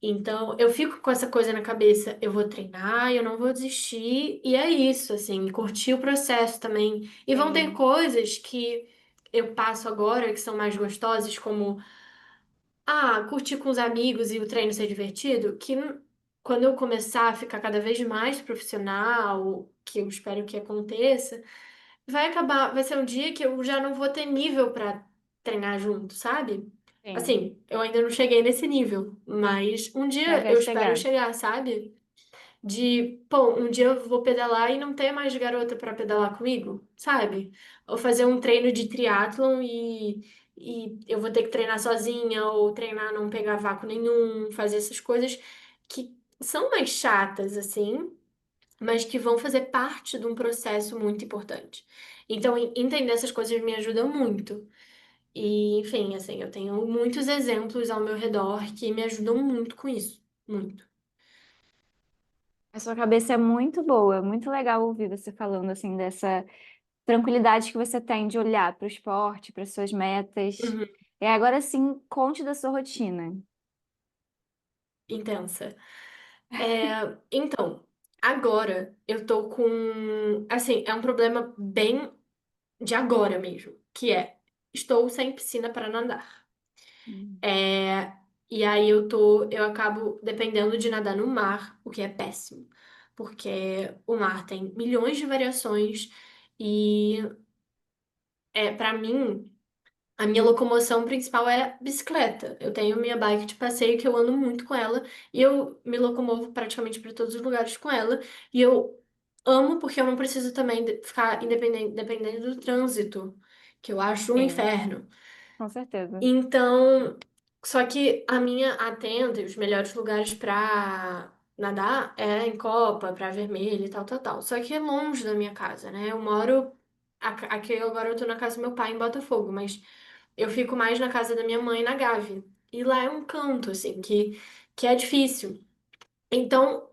Então, eu fico com essa coisa na cabeça, eu vou treinar, eu não vou desistir, e é isso, assim, curtir o processo também. E vão ter Sim, coisas que eu passo agora que são mais gostosas, como curtir com os amigos e o treino ser divertido, quando eu começar a ficar cada vez mais profissional, que eu espero que aconteça, vai ser um dia que eu já não vou ter nível pra treinar junto, sabe? sim. Assim, eu ainda não cheguei nesse nível, mas um Mas dia vai eu espero chegar. chegar, sabe? Pô, um dia eu vou pedalar e não ter mais garota pra pedalar comigo, sabe? Ou fazer um treino de triatlon e eu vou ter que treinar sozinha, ou treinar não pegar vácuo nenhum, fazer essas coisas que são mais chatas, assim, mas que vão fazer parte de um processo muito importante. Então, entender essas coisas me ajuda muito. E, enfim, assim, eu tenho muitos exemplos ao meu redor que me ajudam muito com isso. Muito. A sua cabeça é muito boa, muito legal ouvir você falando assim dessa tranquilidade que você tem de olhar para o esporte, para suas metas. Uhum. E agora sim, conte da sua rotina. Intensa. Então, agora eu tô com. Assim, é um problema bem. de agora mesmo, que é estou sem piscina para nadar. Hum. É, e aí eu acabo dependendo de nadar no mar, o que é péssimo, porque o mar tem milhões de variações e para mim a minha locomoção principal é bicicleta. Eu tenho minha bike de passeio que eu ando muito com ela e eu me locomovo praticamente para todos os lugares com ela e eu amo porque eu não preciso também ficar independente dependendo do trânsito, que eu acho um Sim, inferno. com certeza. Então, só que a minha a tenda e os melhores lugares pra nadar é em Copa, Praia Vermelha e tal, tal, tal. Só que é longe da minha casa, né? Eu moro aqui agora eu tô na casa do meu pai em Botafogo, mas eu fico mais na casa da minha mãe na Gávea. E lá é um canto assim que é difícil. Então,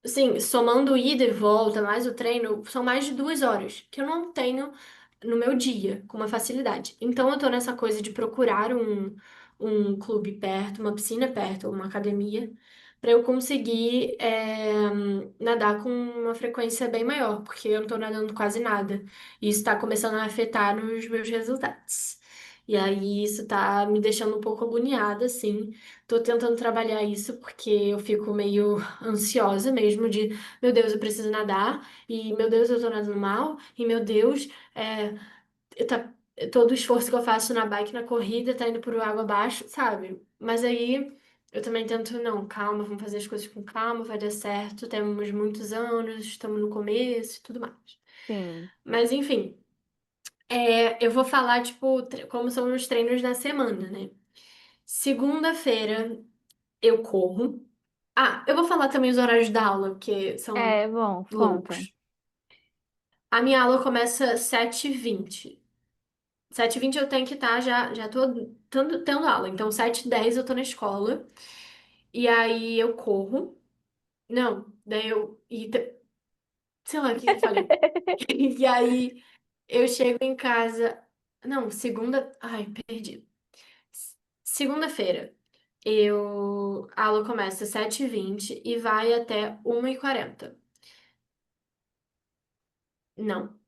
sim, somando ida e volta, mais o treino, são mais de 2 horas, que eu não tenho no meu dia, com uma facilidade. Então eu tô nessa coisa de procurar um clube perto, uma piscina perto, uma academia, para eu conseguir nadar com uma frequência bem maior, porque eu não tô nadando quase nada. E isso tá começando a afetar nos meus resultados. E aí isso tá me deixando um pouco agoniada, assim. Tô tentando trabalhar isso porque eu fico meio ansiosa mesmo de, meu Deus, eu preciso nadar, e meu Deus, eu tô nadando mal, e meu Deus, tá, todo o esforço que eu faço na bike, na corrida, tá indo por água abaixo, sabe? Mas aí eu também tento, não, calma, vamos fazer as coisas com calma, vai dar certo, temos muitos anos, estamos no começo e tudo mais. Sim. Mas enfim, eu vou falar, tipo, como são os treinos na semana, né? Segunda-feira eu corro. Ah, eu vou falar também os horários da aula, porque são É, bom, conta. loucos. A minha aula começa às 7h20. 7h20 eu tenho que estar, já tô tendo aula. Então, 7h10 eu tô na escola. E aí eu corro. Não, daí eu. Sei lá o que que eu falei. E aí eu chego em casa. Não, segunda. Ai, perdi. Segunda-feira. A aula começa às 7h20 e vai até 1h40. Não.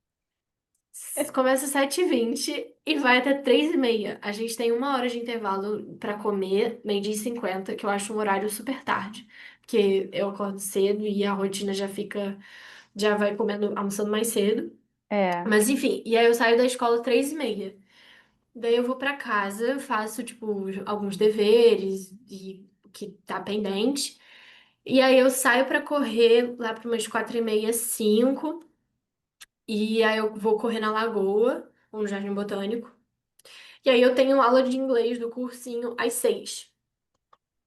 Começa às 7h20 e vai até 3h30. A gente tem 1 hora de intervalo para comer, 12h50, que eu acho um horário super tarde. Porque eu acordo cedo e a rotina já vai comendo, almoçando mais cedo. É. Mas enfim, e aí eu saio da escola 3h30. Daí eu vou para casa, faço, tipo, alguns deveres e o que tá pendente. E aí eu saio para correr lá para umas 4h30, 5. E aí eu vou correr na Lagoa, ou no Jardim Botânico. E aí eu tenho aula de inglês do cursinho às 6.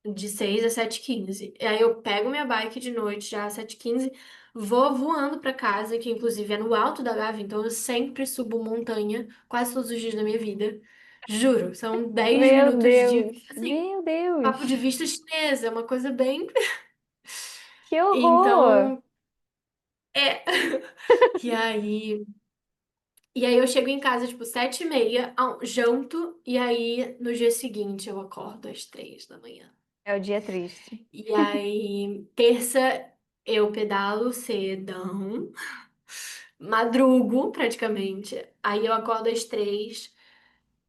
De 6 às 7h15. E aí eu pego minha bike de noite já às 7h15, vou voando pra casa, que inclusive é no alto da Gávea, então eu sempre subo montanha, quase todos os dias da minha vida. Juro, são 10 Meu minutos de, Deus, assim, meu papo de Deus, vista chinesa, é uma coisa bem. que horror! Então, é. E aí. E aí eu chego em casa, tipo, 7h30, janto, e aí no dia seguinte eu acordo às 3 da manhã. É o dia triste. E aí, terça, eu pedalo cedão, madrugo praticamente. Aí eu acordo às 3,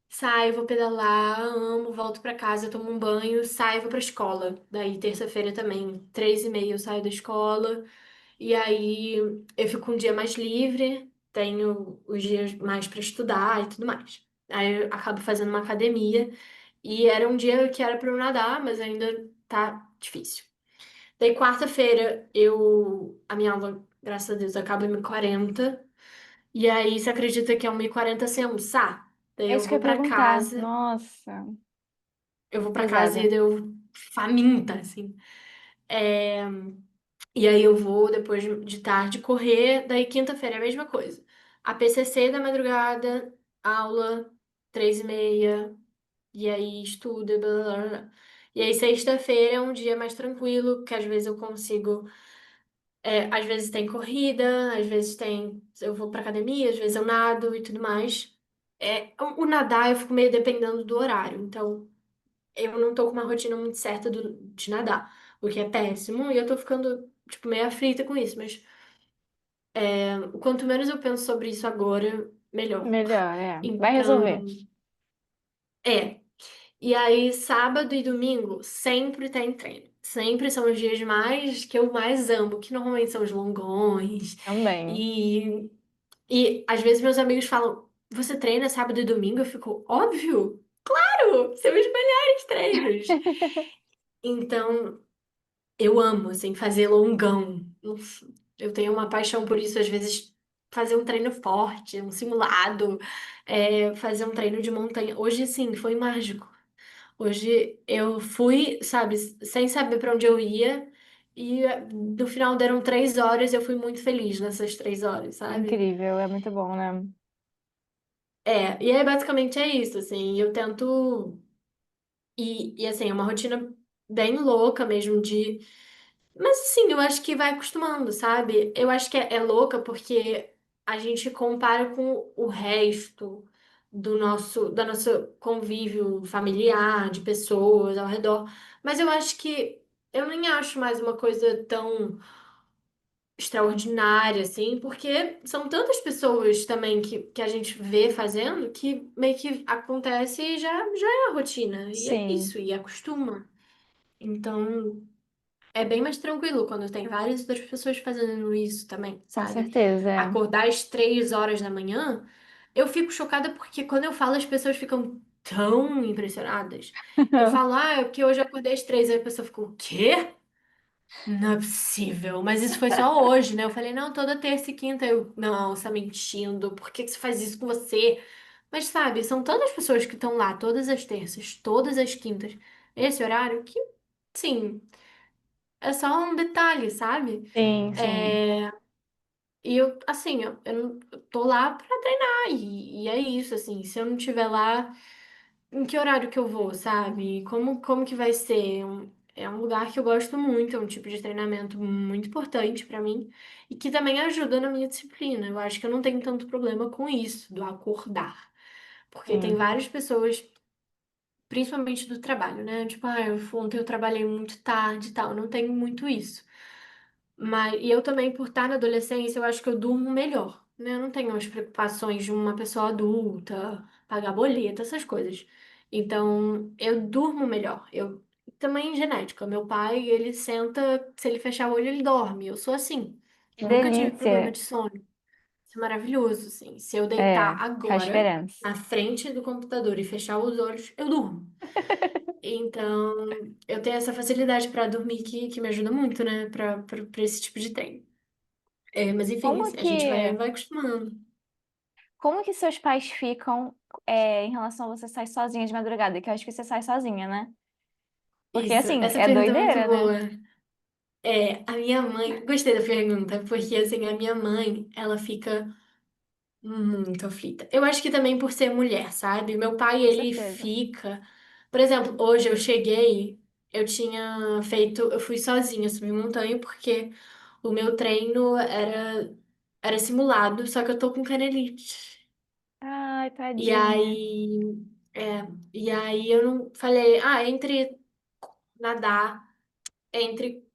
saio, vou pedalar, amo, volto pra casa, tomo um banho, saio, vou pra escola. Daí, terça-feira também, 3h30 eu saio da escola. E aí eu fico um dia mais livre, tenho os dias mais pra estudar e tudo mais. Aí eu acabo fazendo uma academia. E era um dia que era pra eu nadar, mas ainda tá difícil. Daí, quarta-feira, a minha aula, graças a Deus, acaba em 1h40. E aí, você acredita que é 1h40 sem almoçar? Daí É eu isso que eu vou ia pra perguntar. casa, Nossa, eu vou pra casa e pesada. eu faminta, assim. É, e aí eu vou, depois de tarde, correr. Daí, quinta-feira é a mesma coisa. A PCC da madrugada, aula, 3h30. E aí estuda, blá, blá, blá. E aí, sexta-feira é um dia mais tranquilo, que às vezes eu consigo. Às vezes tem corrida, às vezes tem. Eu vou pra academia, às vezes eu nado e tudo mais. O nadar eu fico meio dependendo do horário, então eu não tô com uma rotina muito certa de nadar, o que é péssimo, e eu tô ficando, tipo, meio aflita com isso, mas quanto menos eu penso sobre isso agora, melhor. Melhor, é. Vai resolver. Então, é. E aí, sábado e domingo sempre tem treino. Sempre são os dias mais que eu mais amo, que normalmente são os longões. Também. E, e às vezes meus amigos falam: Você treina sábado e domingo? Eu fico, óbvio, claro, são os melhores treinos. Então, eu amo, assim, fazer longão. Nossa, eu tenho uma paixão por isso, às vezes, fazer um treino forte, um simulado, fazer um treino de montanha. Hoje, sim, foi mágico. Hoje eu fui, sabe, sem saber para onde eu ia, e no final deram 3 horas e eu fui muito feliz nessas 3 horas, sabe? Incrível, é muito bom, né? E aí basicamente é isso, assim, eu tento. E assim, é uma rotina bem louca mesmo de. Mas assim, eu acho que vai acostumando, sabe? Eu acho que é louca porque a gente compara com o resto da nosso convívio familiar, de pessoas ao redor. Mas eu acho que eu nem acho mais uma coisa tão extraordinária, assim, porque são tantas pessoas também que a gente vê fazendo que meio que acontece e já é a rotina. E é Sim, isso, e acostuma. Então. É bem mais tranquilo quando tem várias outras pessoas fazendo isso também, com sabe? certeza, é. Acordar às 3 horas da manhã, eu fico chocada porque quando eu falo, as pessoas ficam tão impressionadas. Eu falo, é porque hoje eu acordei às 3, aí a pessoa ficou, o quê? Não é possível. Mas isso foi só hoje, né? Eu falei, não, toda terça e quinta. Eu, não, você tá mentindo. Por que que você faz isso com você? Mas sabe, são tantas pessoas que estão lá todas as terças, todas as quintas, esse horário, que, sim. É só um detalhe, sabe? Sim, sim. É, e eu, assim, eu tô lá pra treinar, e é isso, assim, se eu não estiver lá, em que horário que eu vou, sabe? Como que vai ser? É um lugar que eu gosto muito, é um tipo de treinamento muito importante pra mim, e que também ajuda na minha disciplina. Eu acho que eu não tenho tanto problema com isso, do acordar. Porque tem Sim. várias pessoas, principalmente do trabalho, né? Tipo, ontem eu trabalhei muito tarde e tal, eu não tenho muito isso. E eu também, por estar na adolescência, eu acho que eu durmo melhor, né? Eu não tenho as preocupações de uma pessoa adulta, pagar boleto, essas coisas. Então, eu durmo melhor. Eu também genética. Meu pai, ele senta, se ele fechar o olho, ele dorme. Eu sou assim. Que Nunca tive problema delícia. de sono. Isso é maravilhoso, assim. Se eu É, deitar faz agora diferença. na frente do computador e fechar os olhos, eu durmo. Então, eu tenho essa facilidade para dormir que me ajuda muito, né, para esse tipo de treino. Mas enfim, Como assim, a gente vai, que, vai acostumando. como que seus pais ficam em relação a você sair sozinha de madrugada? Que eu acho que você sai sozinha, né? Porque Isso, assim, essa é pergunta é muito doideira, né? boa. A minha mãe, gostei da pergunta, porque assim, a minha mãe, ela fica muito aflita. Eu acho que também por ser mulher, sabe? Meu pai, Com ele certeza. fica. Por exemplo, hoje eu cheguei, eu tinha feito, eu fui sozinha subir montanha porque o meu treino era simulado, só que eu tô com canelite. Ai, E tadinha. aí, e aí eu não falei, entre nadar, entre,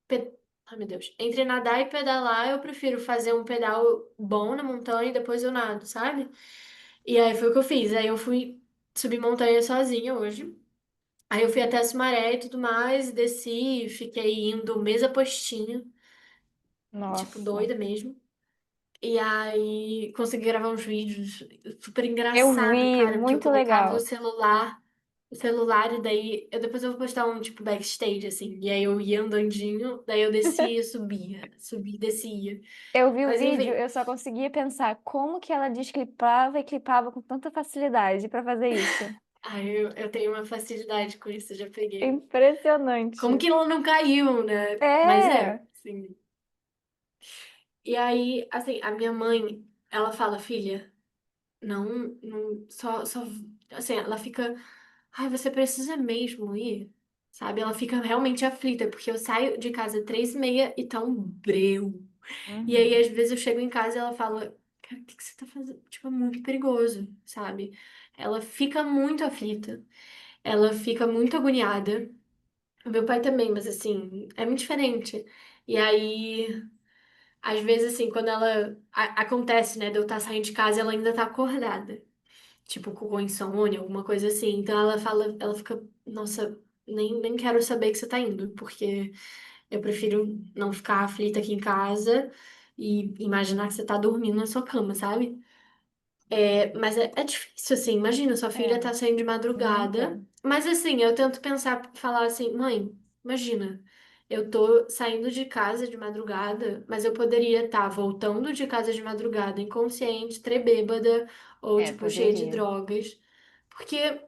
ai meu Deus, entre nadar e pedalar, eu prefiro fazer um pedal bom na montanha e depois eu nado, sabe? E aí foi o que eu fiz. Aí eu fui subir montanha sozinha hoje. Aí eu fui até a Sumaré e tudo mais, desci, fiquei indo mês a postinho, tipo Nossa. doida mesmo. E aí consegui gravar uns vídeos super Eu engraçado, vi, cara, porque eu muito colocava legal. o celular e daí depois eu vou postar um tipo backstage assim, e aí eu ia andandinho, daí eu descia e subia, subia e descia. Eu vi o Mas vídeo, enfim, eu só conseguia pensar como que ela desclipava e clipava com tanta facilidade pra fazer isso. eu tenho uma facilidade com isso, já peguei. Como Impressionante. que ela não caiu, né? Mas É. sim. E aí, assim, a minha mãe, ela fala, filha, não, não, só, assim, ela fica, você precisa mesmo ir, sabe? Ela fica realmente aflita, porque eu saio de casa 3h30 e tá um breu. E aí, às Uhum. vezes, eu chego em casa e ela fala, cara, o que que você tá fazendo? Tipo, é muito perigoso, sabe? Ela fica muito aflita, ela fica muito agoniada. O meu pai também, mas assim, é muito diferente. E aí. às vezes, assim, quando acontece, né, de eu estar saindo de casa, ela ainda tá acordada. Tipo, com insônia, alguma coisa assim. Então ela fala, ela fica, nossa, nem quero saber que você tá indo, porque eu prefiro não ficar aflita aqui em casa e imaginar que você tá dormindo na sua cama, sabe? Mas é difícil, assim. Imagina, sua filha É, tá saindo de madrugada. muito. Mas, assim, eu tento pensar, falar assim, mãe, imagina, eu tô saindo de casa de madrugada, mas eu poderia estar voltando de casa de madrugada, inconsciente, trebêbada, ou, É, tipo, cheia de poderia. drogas. Porque,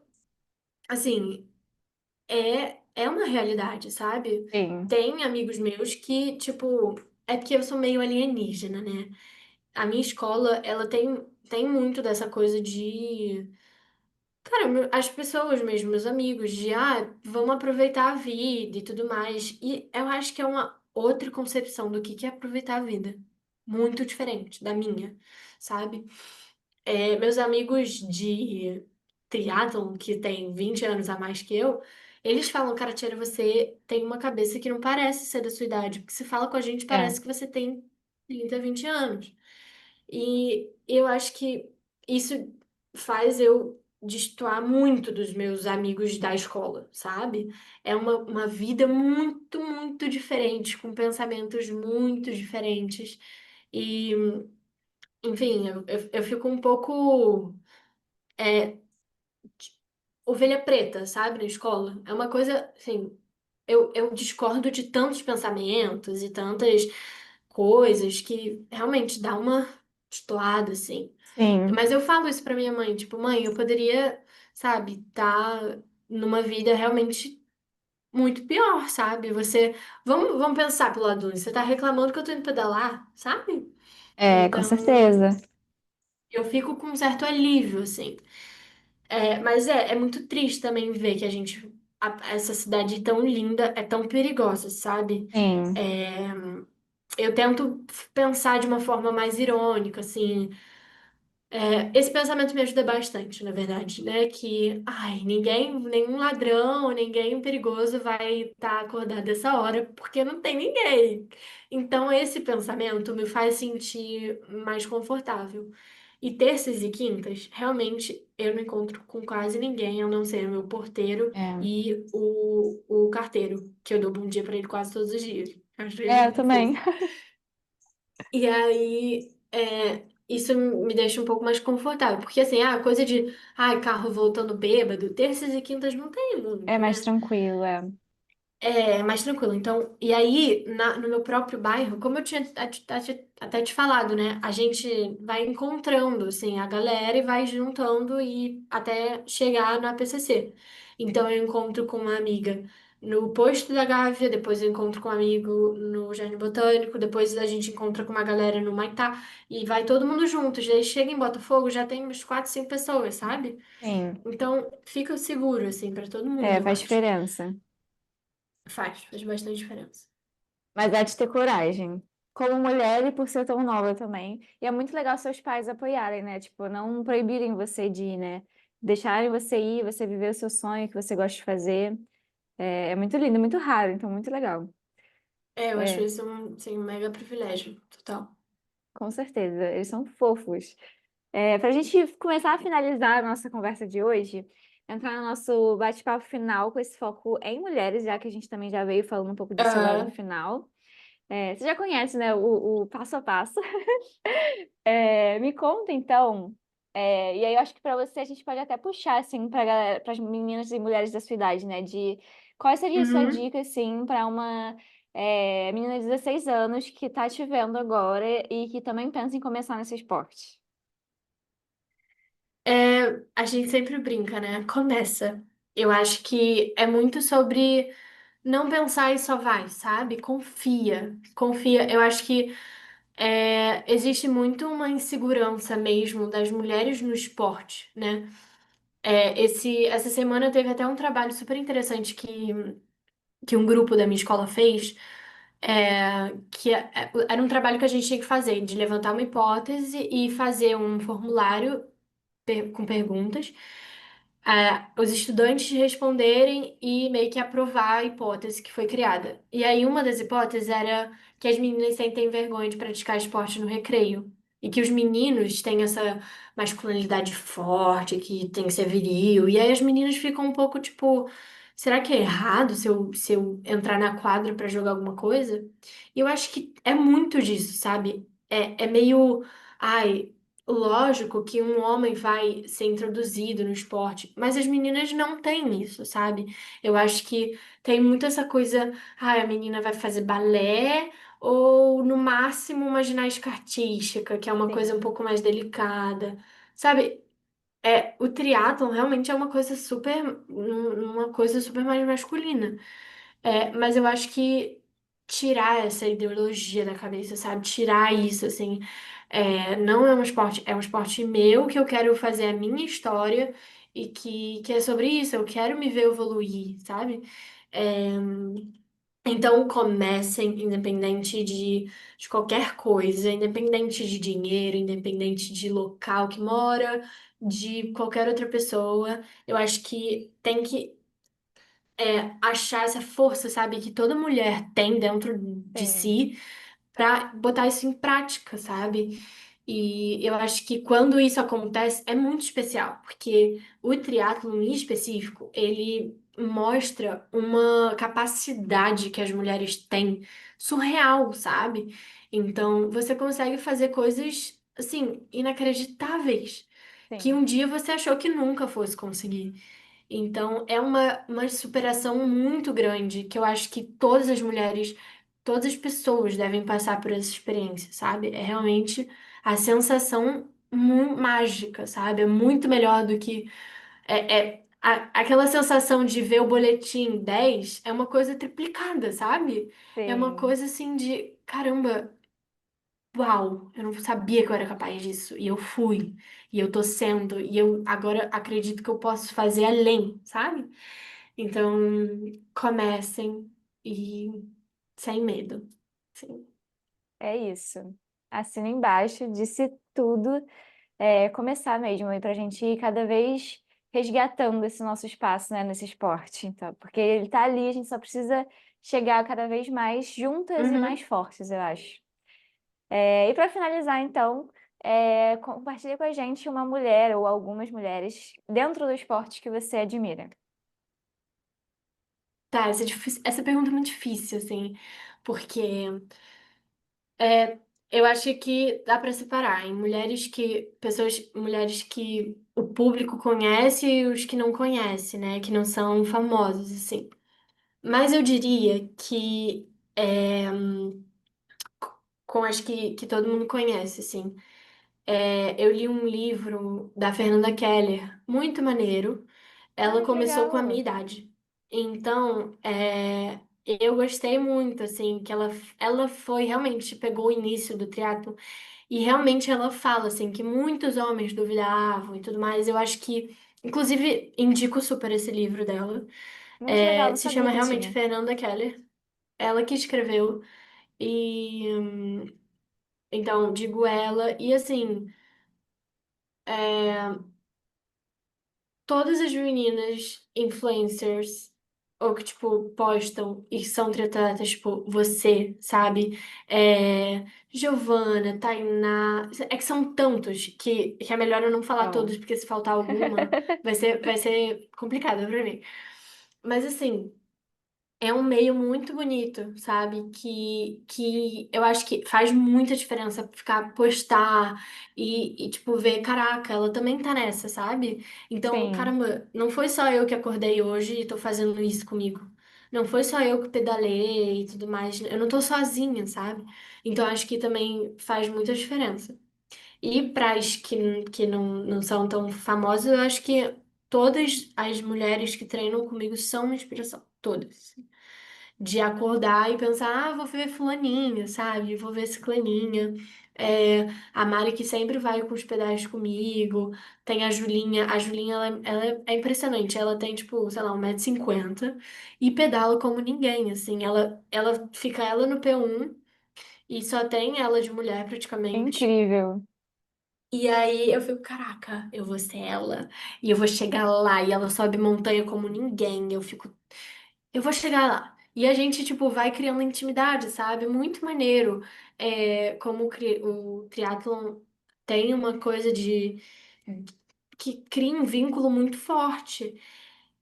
assim, é uma realidade, sabe? Sim, Tem amigos meus que, tipo, é porque eu sou meio alienígena, né? A minha escola, ela tem muito dessa coisa de. Cara, as pessoas mesmo, meus amigos, de vamos aproveitar a vida e tudo mais. E eu acho que é uma outra concepção do que é aproveitar a vida. Muito diferente da minha, sabe? Meus amigos de triatlon, que tem 20 anos a mais que eu, eles falam, cara, Tiara, você tem uma cabeça que não parece ser da sua idade, porque você fala com a gente, é, parece que você tem 30, 20 anos. E eu acho que isso faz eu destoar muito dos meus amigos da escola, sabe? É uma vida muito, muito diferente, com pensamentos muito diferentes. E, enfim, eu fico um pouco ovelha preta, sabe, na escola. É uma coisa, assim, eu discordo de tantos pensamentos e tantas coisas que realmente dá uma destoada, assim. sim. Mas eu falo isso pra minha mãe, tipo, mãe, eu poderia, sabe, estar numa vida realmente muito pior, sabe? Vamos pensar pelo lado, você tá reclamando que eu tô indo pedalar, sabe? É, com Então, certeza. eu fico com um certo alívio, assim. Mas é muito triste também ver que essa cidade tão linda é tão perigosa, sabe? Sim, É, eu tento pensar de uma forma mais irônica, assim. Esse pensamento me ajuda bastante, na verdade, né? Que, nenhum ladrão, ninguém perigoso vai estar acordado essa hora, porque não tem ninguém. Então, esse pensamento me faz sentir mais confortável. E terças e quintas, realmente, eu não encontro com quase ninguém, a não ser o meu porteiro é. e o carteiro, que eu dou bom dia pra ele quase todos os dias. Acho ele É, eu muito também. fofo. E aí, isso me deixa um pouco mais confortável. Porque, assim, coisa de, carro voltando bêbado, terças e quintas não tem É muito, mais né? tranquilo, é. É mais tranquilo. Então, e aí, no meu próprio bairro, como eu tinha até te falado, né? A gente vai encontrando, assim, a galera e vai juntando e até chegar na PCC. Então, eu encontro com uma amiga no posto da Gávea, depois eu encontro com um amigo no Jardim Botânico, depois a gente encontra com uma galera no Maitá e vai todo mundo junto. Já chega em Botafogo, já tem umas 4, 5 pessoas, sabe? Sim, Então, fica seguro, assim, para todo mundo, é, eu faz acho. diferença. Faz bastante diferença. Mas é de ter coragem. Como mulher e por ser tão nova também. E é muito legal seus pais apoiarem, né? Tipo, não proibirem você de ir, né? Deixarem você ir, você viver o seu sonho que você gosta de fazer. É muito lindo, muito raro, então muito legal. Eu acho É, isso assim, um mega privilégio, total. com certeza. Eles são fofos. Para a gente começar a finalizar a nossa conversa de hoje, entrar no nosso bate-papo final com esse foco em mulheres, já que a gente também já veio falando um pouco do seu lado Aham. final. Você já conhece, né, o passo a passo. Me conta então. E aí eu acho que para você a gente pode até puxar assim para as meninas e mulheres da sua idade, né? De qual seria a sua Uhum. dica assim para uma menina de 16 anos que está te vendo agora e que também pensa em começar nesse esporte? A gente sempre brinca, né? Começa. Eu acho que é muito sobre não pensar e só vai, sabe? Confia. Confia. Eu acho que existe muito uma insegurança mesmo das mulheres no esporte, né? Essa semana teve até um trabalho super interessante que um grupo da minha escola fez, era um trabalho que a gente tinha que fazer, de levantar uma hipótese e fazer um formulário com perguntas, os estudantes responderem e meio que aprovar a hipótese que foi criada. E aí uma das hipóteses era que as meninas sentem vergonha de praticar esporte no recreio. E que os meninos têm essa masculinidade forte, que tem que ser viril. E aí as meninas ficam um pouco tipo, será que é errado se eu entrar na quadra pra jogar alguma coisa? E eu acho que é muito disso, sabe? É meio. Ai, lógico que um homem vai ser introduzido no esporte, mas as meninas não têm isso, sabe? Eu acho que tem muito essa coisa, ai, a menina vai fazer balé ou no máximo uma ginástica artística, que é uma coisa um Sim, pouco mais delicada. Sabe? O triatlon realmente é uma coisa super, uma coisa super mais masculina. Mas eu acho que tirar essa ideologia da cabeça, sabe? Tirar isso, assim, não é um esporte, é um esporte meu que eu quero fazer a minha história e que é sobre isso, eu quero me ver evoluir, sabe? É, então comecem, independente de qualquer coisa, independente de dinheiro, independente de local que mora, de qualquer outra pessoa. Eu acho que tem que achar essa força, sabe, que toda mulher tem dentro de sim, si para botar isso em prática, sabe? E eu acho que quando isso acontece é muito especial, porque o triatlo em específico, ele mostra uma capacidade que as mulheres têm surreal, sabe? Então, você consegue fazer coisas assim inacreditáveis que sim. um dia você achou que nunca fosse conseguir. Então, é uma superação muito grande que eu acho que todas as mulheres, todas as pessoas devem passar por essa experiência, sabe? É realmente a sensação mágica, sabe? É muito melhor do que. Aquela sensação de ver o boletim 10 é uma coisa triplicada, sabe? É uma Sim. coisa assim de caramba. Uau, eu não sabia que eu era capaz disso. E eu fui. E eu tô sendo. E eu agora acredito que eu posso fazer além, sabe? Então, comecem e sem medo. Sim. É isso. Assina embaixo, disse tudo. Começar mesmo, e para a gente ir cada vez resgatando esse nosso espaço, né, nesse esporte. Então, porque ele está ali, a gente só precisa chegar cada vez mais juntas e mais Uhum. fortes, eu acho. E para finalizar, então, compartilha com a gente uma mulher ou algumas mulheres dentro do esporte que você admira. Tá, essa pergunta é muito difícil, assim, porque eu acho que dá pra separar em mulheres que o público conhece e os que não conhece, né? Que não são famosos, assim. Mas eu diria que com as que todo mundo conhece, assim. Eu li um livro da Fernanda Keller, muito maneiro. Ela Ah, que começou com a minha legal! idade. Então, eu gostei muito, assim, que ela foi realmente, pegou o início do triatlo e realmente ela fala, assim, que muitos homens duvidavam e tudo mais. Eu acho que, inclusive, indico super esse livro dela. Muito legal, não Se sabia chama que realmente tinha. Fernanda Keller. Ela que escreveu. E, então, digo ela. E, assim, é, todas as meninas influencers ou que, tipo, postam e são tratadas, tipo, você, sabe? Giovana, Tainá. É que são tantos que é melhor eu não falar Então, todos, porque se faltar alguma, vai ser complicado pra mim. Mas, assim. É um meio muito bonito, sabe? Que eu acho que faz muita diferença ficar postar tipo, ver, caraca, ela também tá nessa, sabe? Então, sim, caramba, não foi só eu que acordei hoje e tô fazendo isso comigo. Não foi só eu que pedalei e tudo mais. Eu não tô sozinha, sabe? Então, acho que também faz muita diferença. E para as que não são tão famosas, eu acho que todas as mulheres que treinam comigo são uma inspiração. Todas de acordar e pensar, vou ver fulaninha, sabe? Vou ver ciclaninha. A Mari que sempre vai com os pedais comigo. Tem a Julinha. A Julinha, ela é impressionante. Ela tem, tipo, sei lá, 1,50 m e pedala como ninguém, assim. Ela fica ela no P1 e só tem ela de mulher praticamente. incrível. E aí eu fico, caraca, eu vou ser ela. E eu vou chegar lá e ela sobe montanha como ninguém. Eu vou chegar lá. E a gente, tipo, vai criando intimidade, sabe? Muito maneiro. Como o triatlon tem uma coisa de que cria um vínculo muito forte.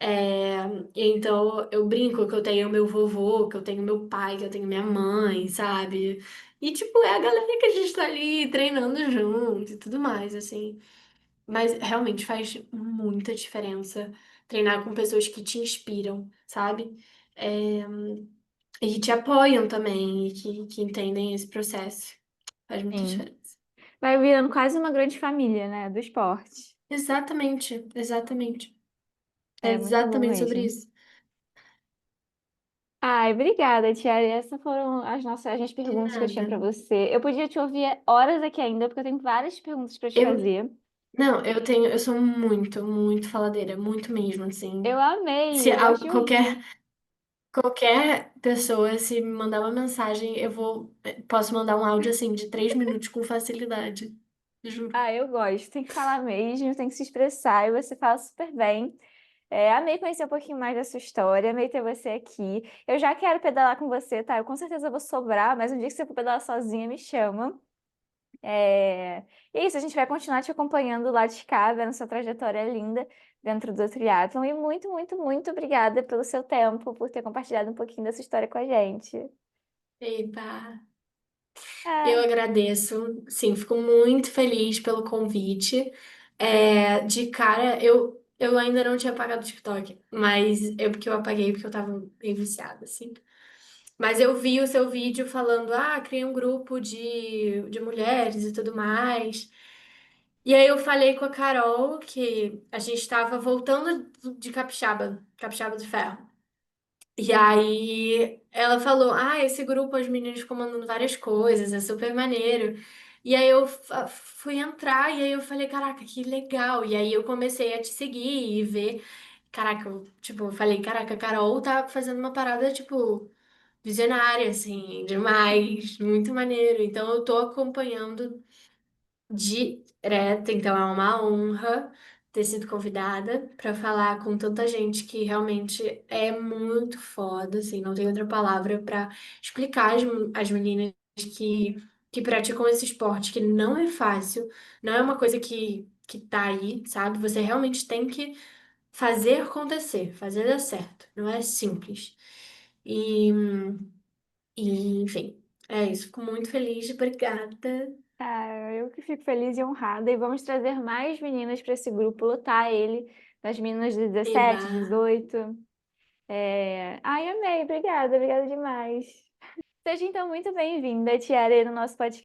É, então eu brinco que eu tenho meu vovô, que eu tenho meu pai, que eu tenho minha mãe, sabe? E tipo, é a galera que a gente tá ali treinando junto e tudo mais, assim. Mas realmente faz muita diferença treinar com pessoas que te inspiram, sabe? É, e te apoiam também, e que entendem esse processo. Faz muita Sim. diferença. Vai virando quase uma grande família, né, do esporte. Exatamente, exatamente. É É muito bom exatamente sobre mesmo. isso. Ai, obrigada, Tiara. Essas foram as De perguntas que eu tinha nada. para você. Eu podia te ouvir horas aqui ainda, porque eu tenho várias perguntas para te Eu, fazer. não, eu sou muito, muito faladeira, muito mesmo, assim. Eu amei, Se eu gosto de ouvir. qualquer pessoa, se me mandar uma mensagem, posso mandar um áudio, assim, de 3 minutos com facilidade. Juro. Ah, eu gosto. Tem que falar mesmo, tem que se expressar, e você fala super bem. Amei conhecer um pouquinho mais da sua história, amei ter você aqui. Eu já quero pedalar com você, tá? Eu com certeza vou sobrar, mas um dia que você for pedalar sozinha, me chama. E é isso, a gente vai continuar te acompanhando lá de cá, vendo sua trajetória linda dentro do triatlon. E muito, muito, muito obrigada pelo seu tempo, por ter compartilhado um pouquinho dessa história com a gente. Epa. Eu Ah, agradeço, sim, fico muito feliz pelo convite. De cara, eu ainda não tinha apagado o TikTok, mas porque eu apaguei porque eu tava bem viciada, assim. Mas eu vi o seu vídeo falando, criei um grupo de mulheres e tudo mais. E aí eu falei com a Carol que a gente estava voltando de Capixaba, Capixaba do Ferro. E aí ela falou: esse grupo as meninas comandando várias coisas, é super maneiro. E aí eu fui entrar e aí eu falei, caraca, que legal. E aí eu comecei a te seguir e ver, caraca, eu falei, caraca, a Carol tá fazendo uma parada, tipo, visionária, assim, demais, muito maneiro. Então eu tô acompanhando direto, então é uma honra ter sido convidada para falar com tanta gente que realmente é muito foda, assim, não tem outra palavra para explicar as meninas que praticam esse esporte, que não é fácil, não é uma coisa que tá aí, sabe? Você realmente tem que fazer acontecer, fazer dar certo, não é simples. E, enfim, é isso, fico muito feliz, obrigada. eu que fico feliz e honrada. E vamos trazer mais meninas para esse grupo, lotar ele, das meninas de Eba. 17, 18. Ai, amei, obrigada, obrigada demais. Seja então muito bem-vinda, Tiara, no nosso podcast.